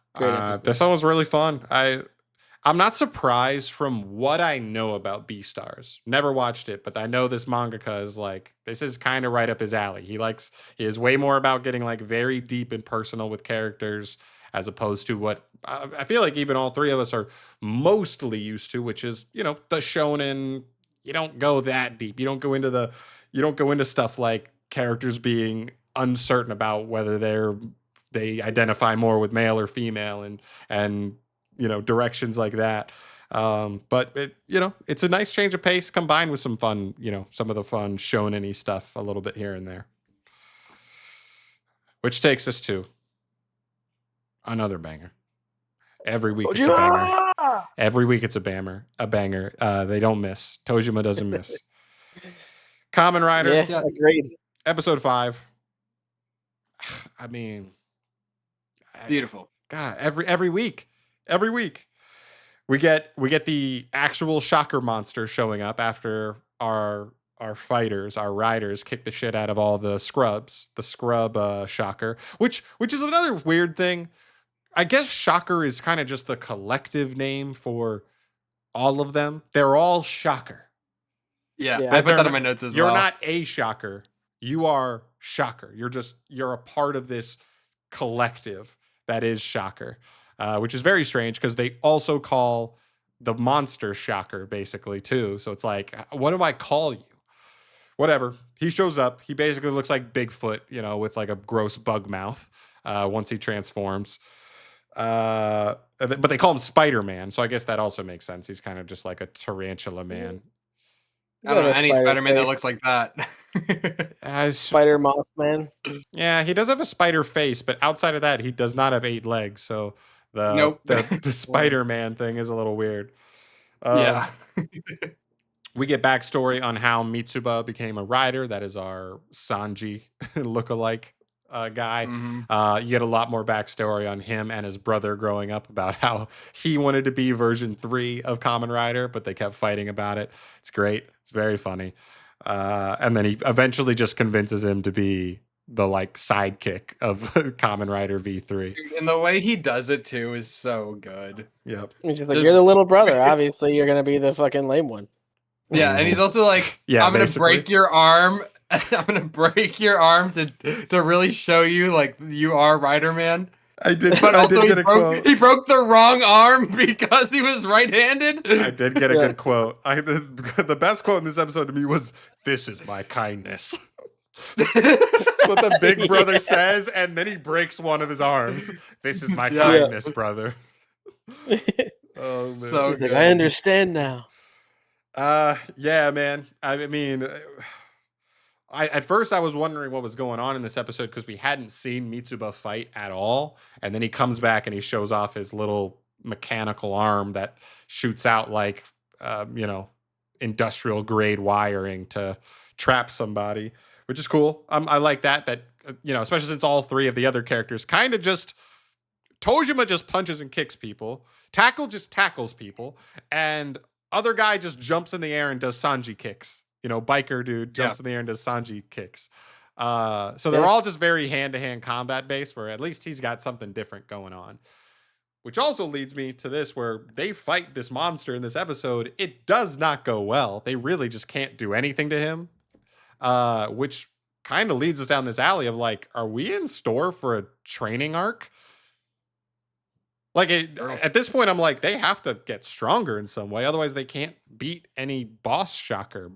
This one was really fun. I'm not surprised from what I know about Beastars. Never watched it, but I know this mangaka is this is kind of right up his alley. He is way more about getting very deep and personal with characters as opposed to what I feel like even all three of us are mostly used to, which is, the shonen. You don't go that deep. You don't go into stuff like characters being uncertain about whether they identify more with male or female and directions like that. But it's a nice change of pace combined with some fun, some of the fun shonen-y stuff a little bit here and there. Which takes us to another banger. Every week it's a banger. Every week it's a banger. They don't miss. Tojima doesn't miss. Kamen Rider.
Yeah, agreed.
Episode 5. I mean,
beautiful.
God, every week we get the actual shocker monster showing up after our riders kick the shit out of all the scrubs, the scrub shocker, which is another weird thing. I guess Shocker is kind of just the collective name for all of them. They're all Shocker.
Yeah,
Yeah.
I put that in
not,
my notes as
you're
well.
not a Shocker. You are Shocker. You're a part of this collective that is Shocker, which is very strange because they also call the monster Shocker basically too. So it's like, what do I call you? Whatever. He shows up. He basically looks like Bigfoot, with like a gross bug mouth once he transforms. But they call him Spider-Man, so I guess that also makes sense. He's kind of just like a tarantula man.
I don't know
Got a
any
spider
Spider-Man that
face.
looks like that.
Spider Mothman.
Yeah, he does have a spider face, but outside of that, he does not have 8 legs. So
Nope.
the Spider-Man thing is a little weird.
Yeah.
We get backstory on how Mitsuba became a rider. That is our Sanji lookalike guy.
Mhm.
You get a lot more backstory on him and his brother growing up about how he wanted to be version 3 of Kamen Rider, but they kept fighting about it. It's great. It's very funny. And then he eventually just convinces him to be the like sidekick of Kamen Rider V3.
And the way he does it too is so good.
Yep.
He's just like,
Just-
you're the little brother. Obviously, you're gonna be the fucking lame one.
Yeah, and he's also like,
Yeah,
I'm gonna
basically.
break your arm. I'm gonna break your arm to really show you like you are Rider Man.
I did,
But
I
also
did get a quote.
he broke the wrong arm because he was right-handed.
I did get a
Yeah.
good quote. The best quote in this episode to me was, "This is my kindness." What the big brother says, and then he breaks one of his arms. This is my
Yeah.
kindness, brother. Oh man.
So
He's like,
good.
I understand now.
Yeah, man. I mean, at first I was wondering what was going on in this episode because we hadn't seen Mitsuba fight at all, and then he comes back and he shows off his little mechanical arm that shoots out like, industrial grade wiring to trap somebody, which is cool. I like that. That especially since all 3 of the other characters kind of just Tojima just punches and kicks people, Tackle just tackles people, and other guy just jumps in the air and does Sanji kicks. Biker dude jumps in the air and does Sanji kicks. So they're all just very hand-to-hand combat based, where at least he's got something different going on. Which also leads me to this, where they fight this monster in this episode. It does not go well. They really just can't do anything to him. Which kind of leads us down this alley of like, are we in store for a training arc? Like at this point, I'm like, they have to get stronger in some way. Otherwise, they can't beat any boss Shocker.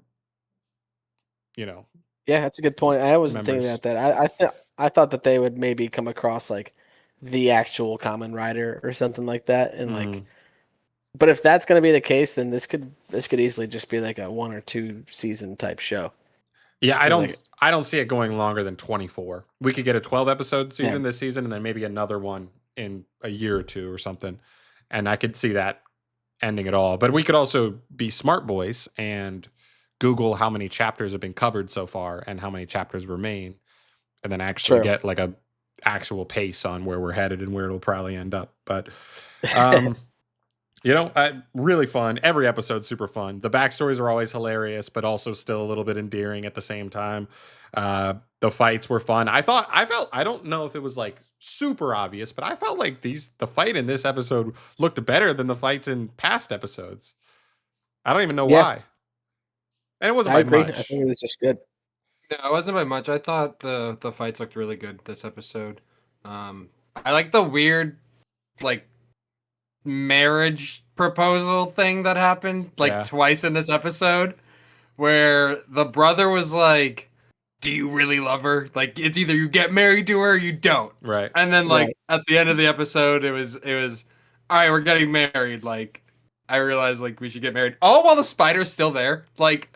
Yeah, that's a good point. I wasn't thinking
Members.
about that. I thought that they would maybe come across like the actual Kamen Rider or something like that, and like. But if that's going to be the case, then this could easily just be like a 1 or 2 season type show.
Yeah, I don't see it going longer than 24. We could get a 12 episode season this season, and then maybe another one in a year or 2 or something. And I could see that ending it all. But we could also be smart boys and Google how many chapters have been covered so far and how many chapters remain, and then actually get like a actual pace on where we're headed and where it'll probably end up. But really fun. Every episode's super fun. The backstories are always hilarious, but also still a little bit endearing at the same time. The fights were fun. I don't know if it was like super obvious, but I felt like the fight in this episode looked better than the fights in past episodes. I don't even know why. And it wasn't
I
by
agree.
much.
I think it was just good.
No, it wasn't by much. I thought the fights looked really good this episode. I like the weird like marriage proposal thing that happened like twice in this episode, where the brother was like, do you really love her? Like, it's either you get married to her or you don't.
Right.
And then like at the end of the episode, it was all right, we're getting married. Like, I realized like we should get married. All while the spider's still there. Like,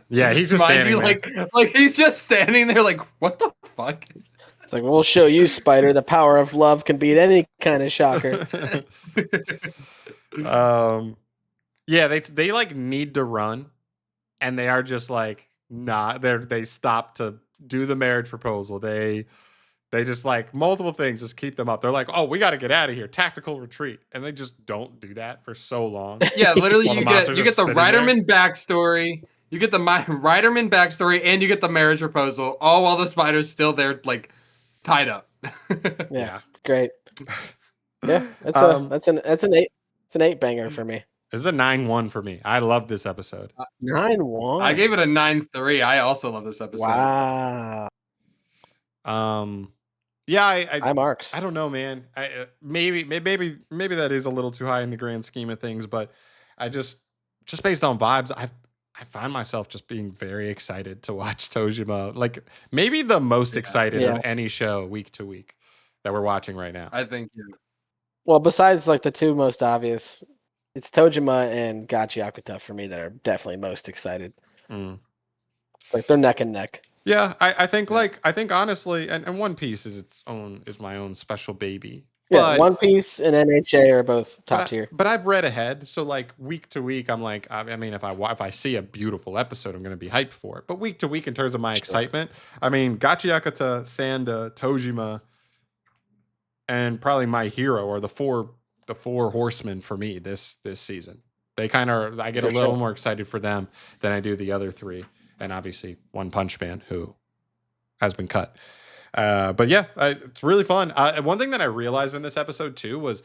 yeah, he's just
mind
standing
you,
there.
like he's just standing there. Like, what the fuck?
It's like, we'll show you, Spider. The power of love can beat any kind of shocker.
Yeah, they like need to run, and they are just like not. They stop to do the marriage proposal. They just like multiple things just keep them up. They're like, oh, we got to get out of here, tactical retreat, and they just don't do that for so long.
Yeah, literally,
While the
you
monster's
get
just
the
sitting there.
Riderman backstory. You get the Riderman backstory, and you get the marriage proposal, all while the spider's still there, like tied up.
Yeah, it's great. Yeah, that's an 8. It's an 8 banger for me.
This is a 9-1 for me. I love this episode.
9-1.
I gave it a 9.3. I also love this episode.
Wow.
Yeah,
High marks.
I don't know, man. Maybe that is a little too high in the grand scheme of things, but I just based on vibes, I find myself just being very excited to watch Tojima. Like maybe the most excited of any show week to week that we're watching right now.
I think.
Well, besides like the two most obvious, it's Tojima and Gachiakuta for me that are definitely most excited. Like they're neck and neck.
Yeah, I think honestly, and One Piece is my own special baby.
Yeah, One Piece and NHA are both top tier.
But I've read ahead, so like week to week, I'm like, I mean, if I see a beautiful episode, I'm going to be hyped for it. But week to week, in terms of my excitement, I mean, Gachiakuta, Sanda, Tojima, and probably My Hero are the four horsemen for me this season. They kind of I get a little more excited for them than I do the other three, and obviously One Punch Man, who has been cut. But yeah, it's really fun. One thing that I realized in this episode too was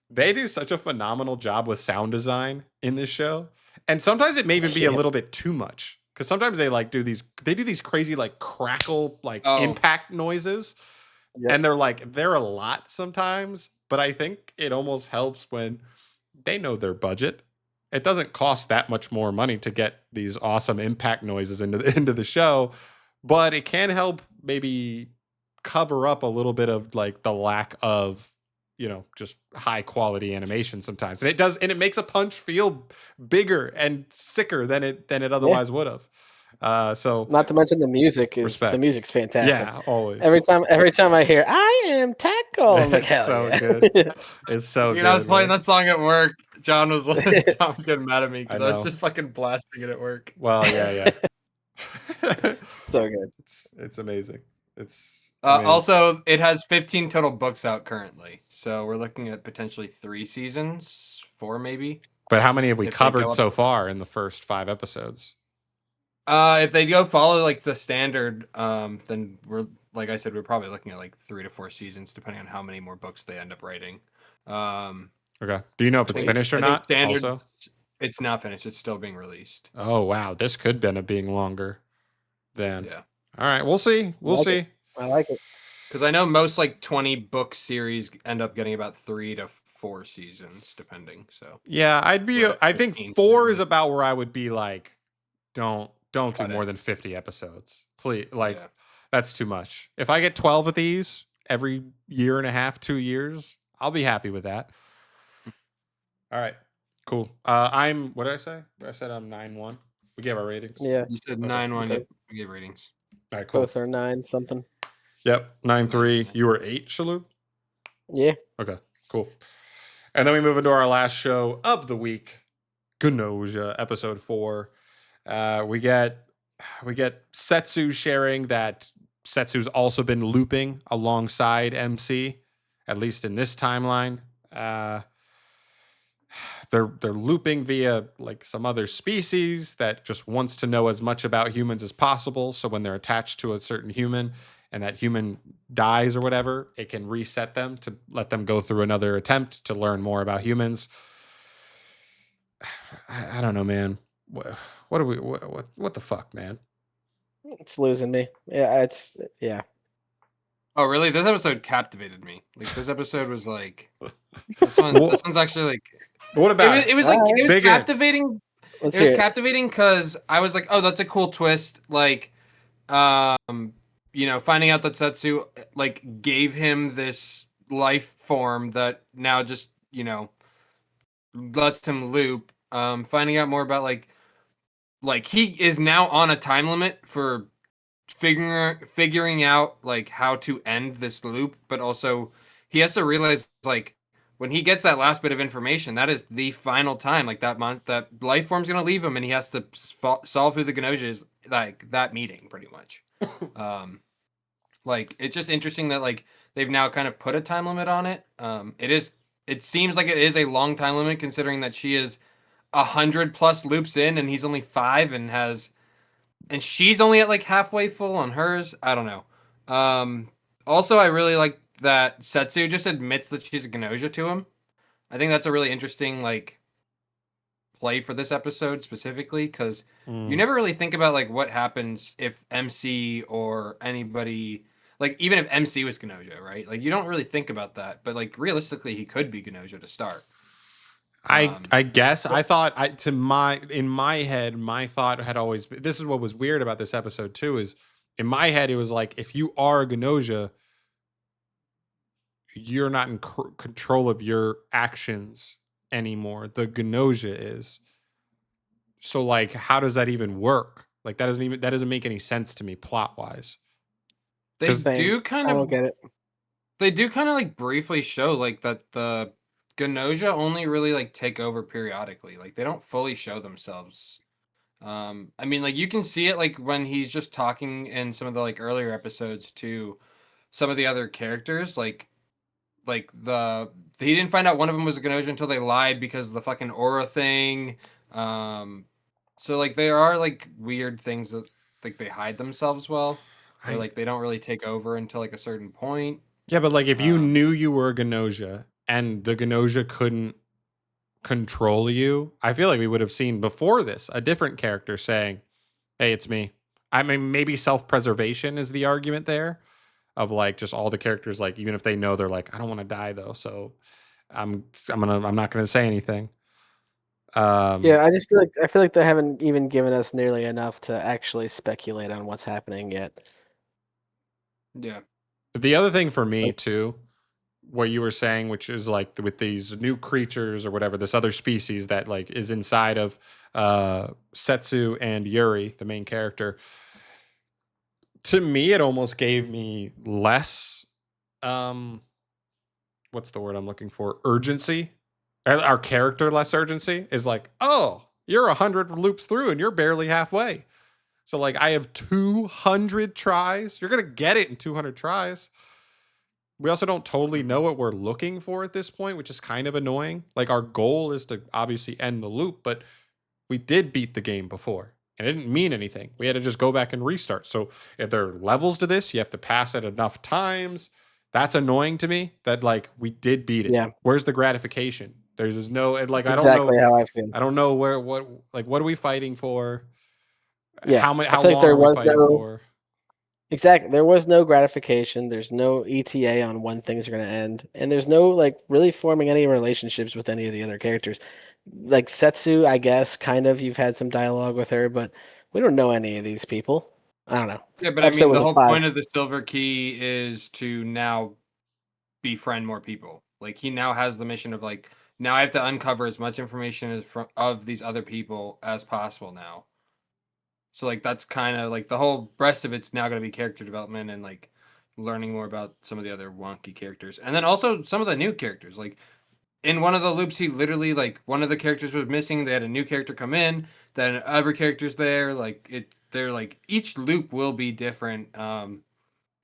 they do such a phenomenal job with sound design in this show, and sometimes it may even be a little bit too much because sometimes they do these crazy like crackle impact noises, and they're a lot sometimes. But I think it almost helps when they know their budget. It doesn't cost that much more money to get these awesome impact noises into the show, but it can help maybe cover up a little bit of like the lack of, just high quality animation sometimes. And it makes a punch feel bigger and sicker than it otherwise would have. So
not to mention the music's fantastic.
Yeah, always.
Every time I hear "I am Tackle," I'm like, hell
so
yeah.
good. It's so
Dude,
good.
I was playing that song at work. John was getting mad at me because I was just fucking blasting it at work.
Well, yeah.
So good.
It's amazing. It's
also, it has 15 total books out currently, so we're looking at potentially 3 seasons, 4 maybe.
But how many have we covered so far in the first 5 episodes?
If they go follow like the standard, then we're like I said, we're probably looking at like 3 to 4 seasons, depending on how many more books they end up writing.
Okay. Do you know if it's finished or not?
Standard,
also?
It's not finished. It's still being released.
Oh wow, this could end up being longer. Then
yeah.
All right, we'll see. We'll see.
I like it
because I know most like 20 book series end up getting about 3 to 4 seasons, depending. So
yeah, I think 4 is about where I would be like, don't do more than 50 episodes, please. Like that's too much. If I get 12 of these every year and a half, 2 years, I'll be happy with that. All right, cool. What did I say? I said I'm 9-1. We gave our ratings.
Yeah,
you said 9-1. Okay. We gave ratings.
All right, cool.
Both are 9 something.
Yep, 9-3. You were 8, Shalou?
Yeah.
Okay, cool. And then we move into our last show of the week, Gnosia, episode 4. We get Setsu sharing that Setsu's also been looping alongside MC, at least in this timeline. They're looping via like some other species that just wants to know as much about humans as possible. So when they're attached to a certain human and that human dies or whatever, it can reset them to let them go through another attempt to learn more about humans. I don't know, man. What the fuck, man?
It's losing me. Yeah, yeah.
Oh, really? This episode captivated me. Like this episode was like this one's actually like
what about
it was captivating. It was captivating because I was like, oh, that's a cool twist. Like finding out that Setsu like gave him this life form that now just, lets him loop. Finding out more about like he is now on a time limit for figuring out like how to end this loop, but also he has to realize like when he gets that last bit of information, that is the final time. Like that life form's gonna leave him, and he has to solve who the Gnosia is. Like that meeting, pretty much. Like it's just interesting that like they've now kind of put a time limit on it. It seems like it is a long time limit considering that she is 100+ loops in, and he's only 5 and she's only at like halfway full on hers. I don't know. Also, I really like that Setsu just admits that she's a Gnosia to him. I think that's a really interesting like play for this episode specifically, because you never really think about like what happens if MC or anybody, like even if MC was Gnosia, right? Like you don't really think about that, but like realistically, he could be Gnosia to start.
I guess I thought in my head, my thought had always been, this is what was weird about this episode too, is in my head it was like, if you are a Gnosia, you're not in control of your actions anymore. The Gnosia is. So like, how does that even work? Like that doesn't make any sense to me plot wise.
They
'Cause-
do kind
I
of
don't get it.
They do kind of like briefly show like that the Gnosia only really like take over periodically. Like they don't fully show themselves. I mean, like you can see it like when he's just talking in some of the like earlier episodes to some of the other characters. Like he didn't find out one of them was a Gnosia until they lied because of the fucking aura thing. So like there are like weird things that like they hide themselves well, or like they don't really take over until like a certain point.
Yeah, but like if you
Um,
knew you were a Gnosia and the Gnosia couldn't control you, I feel like we would have seen before this a different character saying, "Hey, it's me." I mean, maybe self-preservation is the argument there, of like just all the characters, like even if they know, they're like, I don't want to die though, so I'm not gonna say anything.
Yeah, I feel like they haven't even given us nearly enough to actually speculate on what's happening yet.
yeah.
The other thing for me
Like-
too, what you were saying, which is like with these new creatures or whatever, this other species that like is inside of Setsu and Yuri, the main character. To me, it almost gave me less what's the word I'm looking for? Urgency. Our character less urgency is like, oh, you're 100 loops through and you're barely halfway. So like I have 200 tries. You're gonna get it in 200 tries. We also don't totally know what we're looking for at this point, which is kind of annoying. Like our goal is to obviously end the loop, but we did beat the game before. And it didn't mean anything. We had to just go back and restart. So if there are levels to this, you have to pass it enough times. That's annoying to me. That like we did beat it.
Yeah.
Where's the gratification? There's no like
That's
I don't
exactly
know.
how I feel.
I don't know what are we fighting for?
Yeah,
How
I
how
feel like
long
there
are we
was
fighting
no
for?
exactly there was no gratification. There's no ETA on when things are going to end, and there's no like really forming any relationships with any of the other characters. Like Setsu, I guess, kind of you've had some dialogue with her, but we don't know any of these people. I don't know.
Yeah, but I
Episode
mean,
was
the
a
whole
5.
point of the silver key is to now befriend more people. Like he now has the mission of like, now I have to uncover as much information as of these other people as possible now. So like that's kind of like the whole rest of it's now going to be character development and like learning more about some of the other wonky characters, and then also some of the new characters. Like in one of the loops, he literally like one of the characters was missing. They had a new character come in. Then every character's there. Like they're like each loop will be different.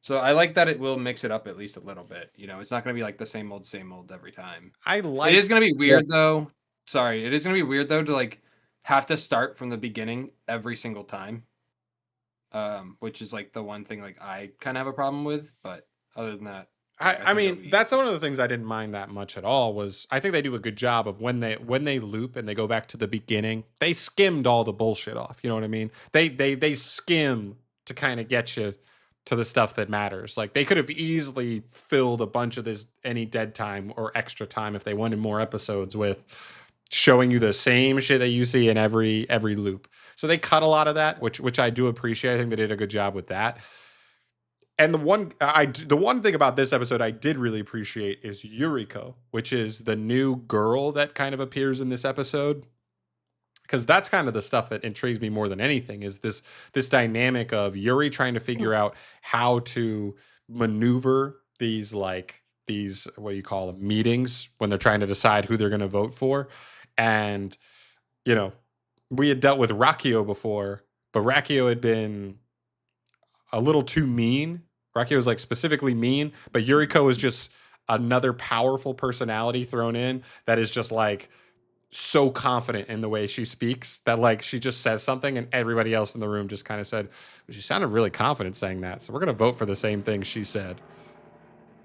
So I like that it will mix it up at least a little bit. You know, it's not going to be like the same old every time.
I
It
like
is going to be weird though. Sorry, it is going to be weird though to like have to start from the beginning every single time. Which is like the one thing like I kind of have a problem with, but other than that, like,
I
think it'll
mean,
be
that's one of the things I didn't mind that much at all. Was I think they do a good job of when they loop and they go back to the beginning, they skimmed all the bullshit off. You know what I mean? They skim to kind of get you to the stuff that matters. Like they could have easily filled a bunch of this any dead time or extra time if they wanted more episodes with showing you the same shit that you see in every loop. So they cut a lot of that, which I do appreciate. I think they did a good job with that. And the one thing about this episode I did really appreciate is Yuriko, which is the new girl that kind of appears in this episode. Because that's kind of the stuff that intrigues me more than anything, is this dynamic of Yuri trying to figure out how to maneuver these what do you call them, meetings when they're trying to decide who they're going to vote for. And you know, we had dealt with Rakio before, but Rakio had been a little too mean. Rakio was like specifically mean, but Yuriko is just another powerful personality thrown in that is just like so confident in the way she speaks that like she just says something and everybody else in the room just kind of said, well, she sounded really confident saying that. So we're going to vote for the same thing she said.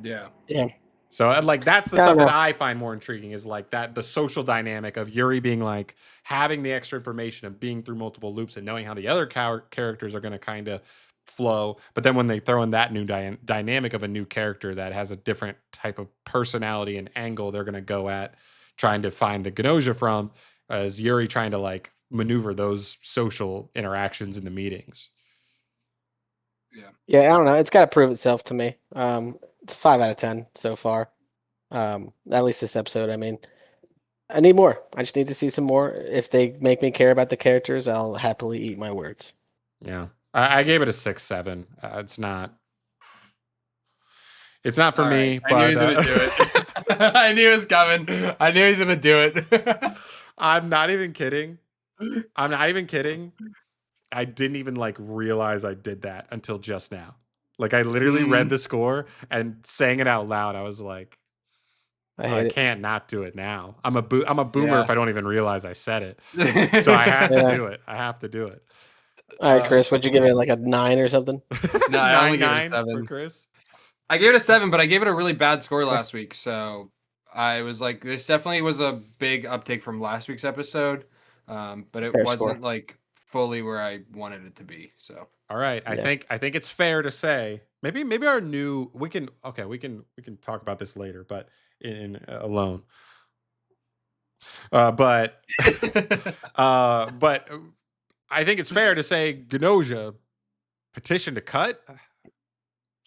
Yeah.
Yeah.
So like that's the
I
stuff
don't
that
know.
I find more intriguing is like that the social dynamic of Yuri being like having the extra information of being through multiple loops and knowing how the other characters are going to kind of flow. But then when they throw in that new dynamic of a new character that has a different type of personality and angle they're going to go at trying to find the Gnosia from, as Yuri trying to like maneuver those social interactions in the meetings.
Yeah, I don't know. It's got to prove itself to me. It's a 5 out of 10 so far. At least this episode. I mean, I need more. I just need to see some more. If they make me care about the characters, I'll happily eat my words.
Yeah, I gave it a 6-7. It's not. It's not for
All right.
me,
I knew he
but
was gonna do it. I knew it was coming. I knew he was gonna do it.
I'm not even kidding. I'm not even kidding. I didn't even like realize I did that until just now. Like I literally read the score and saying it out loud. I was like,
I
I
hate it.
can't not do it now. I'm a boomer
Yeah.
if I don't even realize I said it. So I have to
Yeah.
do it. I have to do it.
All right, Chris, would you give it like a 9 or something?
No, I only gave it a
9-9
7.
for Chris.
I gave it a 7, but I gave it a really bad score last week. So I was like, this definitely was a big uptake from last week's episode. But it
Fair
wasn't
score.
like fully where I wanted it to be. So
All right. I think it's fair to say maybe our new we can talk about this later, but in alone. But I think it's fair to say Gnosia petition to cut.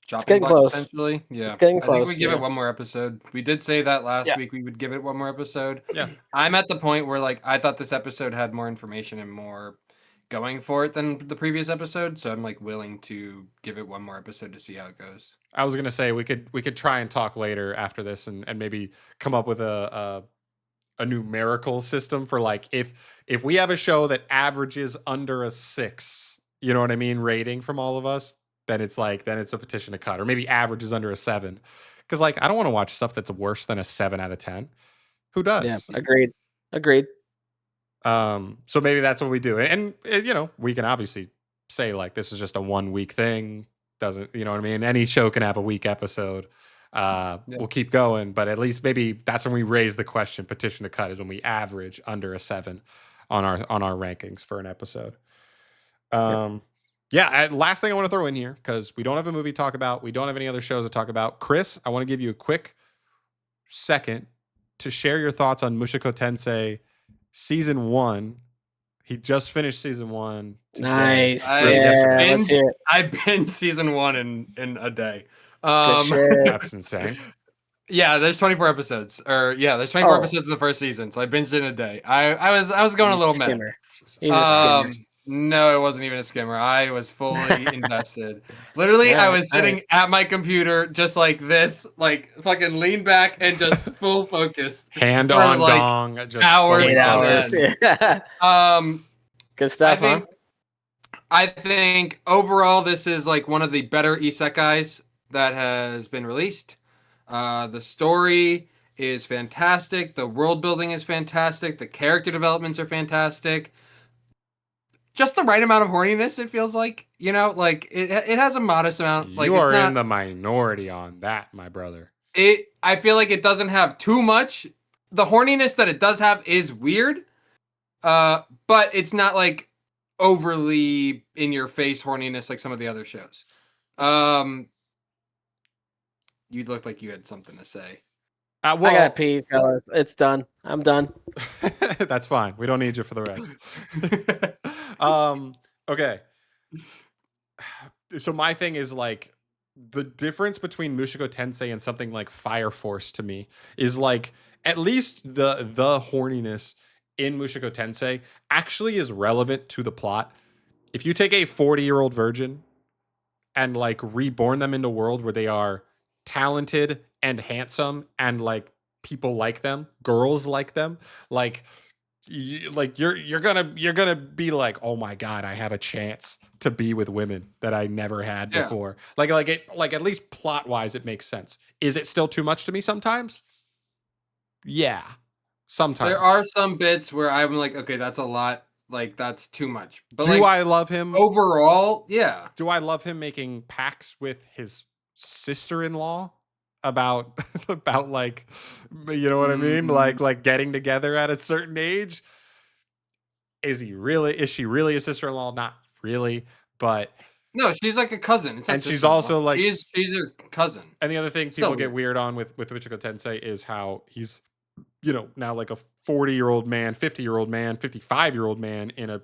Chopping
getting
block,
close.
potentially. Yeah.
It's getting
I think we
close,
give
yeah.
it one more episode. We did say that last
Yeah.
week we would give it one more episode.
Yeah.
I'm at the point where like I thought this episode had more information and more going for it than the previous episode, so I'm like willing to give it one more episode to see how it goes.
I was gonna say we could try and talk later after this and maybe come up with a numerical system for like if we have a show that averages under a 6, you know what I mean, rating from all of us, then it's a petition to cut, or maybe averages under a 7, because like I don't want to watch stuff that's worse than a 7 out of 10. Who does?
Yeah, agreed.
So maybe that's what we do, and you know we can obviously say like this is just a 1 week thing. Doesn't, you know what I mean? Any show can have a week episode. We'll keep going, but at least maybe that's when we raise the question. Petition to cut is when we average under a 7 on our rankings for an episode. Last thing I want to throw in here, because we don't have a movie to talk about, we don't have any other shows to talk about. Chris, I want to give you a quick second to share your thoughts on Mushoku Tensei season 1. He just finished season 1 today.
Nice.
Yesterday.
I binged season 1 in a day.
That's insane.
Yeah, there's 24 episodes. There's 24 episodes in the first season, so I binged it in a day. I was going a little mad.
He's a skimmer.
No, it wasn't even a skimmer. I was fully invested. Literally, I was sitting at my computer just like this, like fucking lean back and just full focus.
Hand on like dong, just
hours.
8 hours. Good stuff,
I think overall this is like one of the better isekais that has been released. The story is fantastic. The world building is fantastic. The character developments are fantastic. Just the right amount of horniness, it feels like, you know, like it has a modest amount. Like
you are in the minority on that, my brother.
I feel like it doesn't have too much. The horniness that it does have is weird, but it's not like overly in your face horniness like some of the other shows. You looked like you had something to say.
I gotta pee, fellas. It's done. I'm done.
That's fine. We don't need you for the rest. Okay. So my thing is like the difference between Mushoku Tensei and something like Fire Force to me is like at least the horniness in Mushoku Tensei actually is relevant to the plot. If you take a 40-year-old virgin and like reborn them into a world where they are talented and handsome and like people like them, girls like them, like you're gonna be like, oh my god, I have a chance to be with women that I never had before. Like at least plot wise it makes sense. Is it still too much to me sometimes? Yeah, sometimes
there are some bits where I'm like, okay, that's a lot. Like that's too much. But
do I love him
overall? Yeah.
Do I love him making pacts with his sister-in-law? about like, you know what I mean? Like getting together at a certain age. Is she really a sister-in-law? Not really, but
no, she's like a cousin. It's not
and she's
sister-in-law.
also like
she's a cousin.
And the other thing
Still
people get weird on with Michiko Tensei is how he's, you know, now like a 40-year-old man, 50-year-old man, 55-year-old man in a,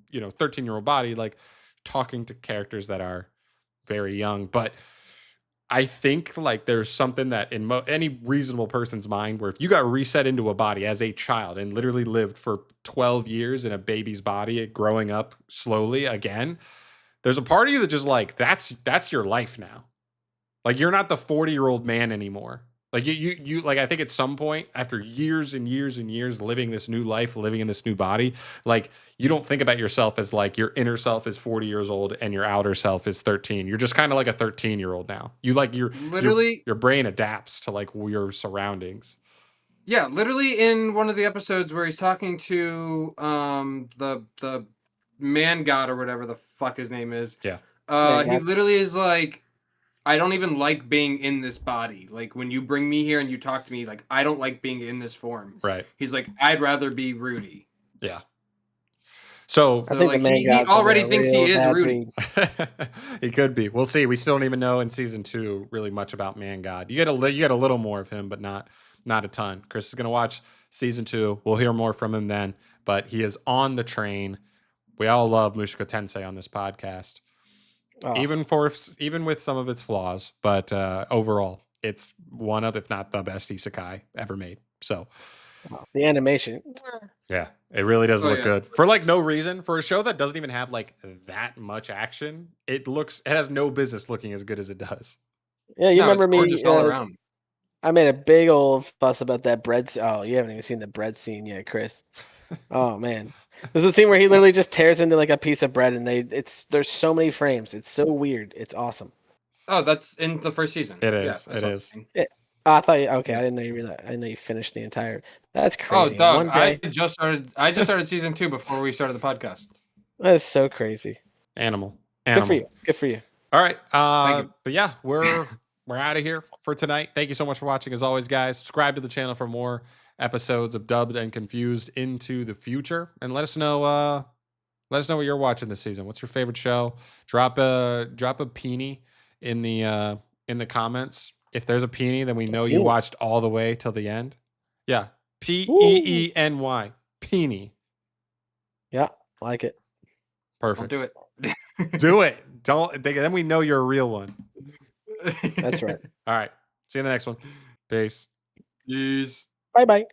you know, 13-year-old body, like talking to characters that are very young. But I think like there's something that in any reasonable person's mind where if you got reset into a body as a child and literally lived for 12 years in a baby's body, growing up slowly again, there's a part of you that just like, that's your life now. Like you're not the 40-year-old man anymore. Like you like, I think at some point after years and years and years living this new life, living in this new body, like you don't think about yourself as like your inner self is 40 years old and your outer self is 13. You're just kind of like a 13-year-old now. You like
literally
your brain adapts to like your surroundings.
Yeah, literally in one of the episodes where he's talking to the man god or whatever the fuck his name is.
Yeah.
He literally is like, I don't even like being in this body. Like when you bring me here and you talk to me, like I don't like being in this form.
Right.
He's like, I'd rather be Rudy.
Yeah. So
I think
like,
the man
he already thinks he is Rudy.
He could be. We'll see. We still don't even know in season 2 really much about Man God. You get a little more of him, but not a ton. Chris is going to watch season 2. We'll hear more from him then, but he is on the train. We all love Mushoku Tensei on this podcast. Oh. Even with some of its flaws, but overall, it's one of, if not the best isekai ever made. So,
the animation,
yeah, it really does look good for like no reason. For a show that doesn't even have like that much action, it has no business looking as good as it does.
Yeah, you remember me?
Just all around.
I made a big old fuss about that bread. Oh, you haven't even seen the bread scene yet, Chris. Oh man. There's a scene where he literally just tears into like a piece of bread, and there's so many frames. It's so weird. It's awesome.
Oh, that's in the first season.
It is. Yeah, it is.
I thought okay. I didn't know you realized. I didn't know you finished the entire. That's crazy.
Oh, dog! I just started season 2 before we started the podcast.
That is so crazy.
Animal.
Good for you.
All right. But yeah, we're out of here for tonight. Thank you so much for watching. As always, guys, subscribe to the channel for more episodes of Dubbed and Confused into the future, and let us know what you're watching this season. What's your favorite show? Drop a peenie in the comments. If there's a peenie, then we know you watched all the way till the end. Yeah, Peeny, peenie.
Yeah, like it.
Perfect.
Don't do
it. Do it. Then we know you're a real one.
That's right.
All right. See you in the next one. Peace.
Peace.
Bye-bye.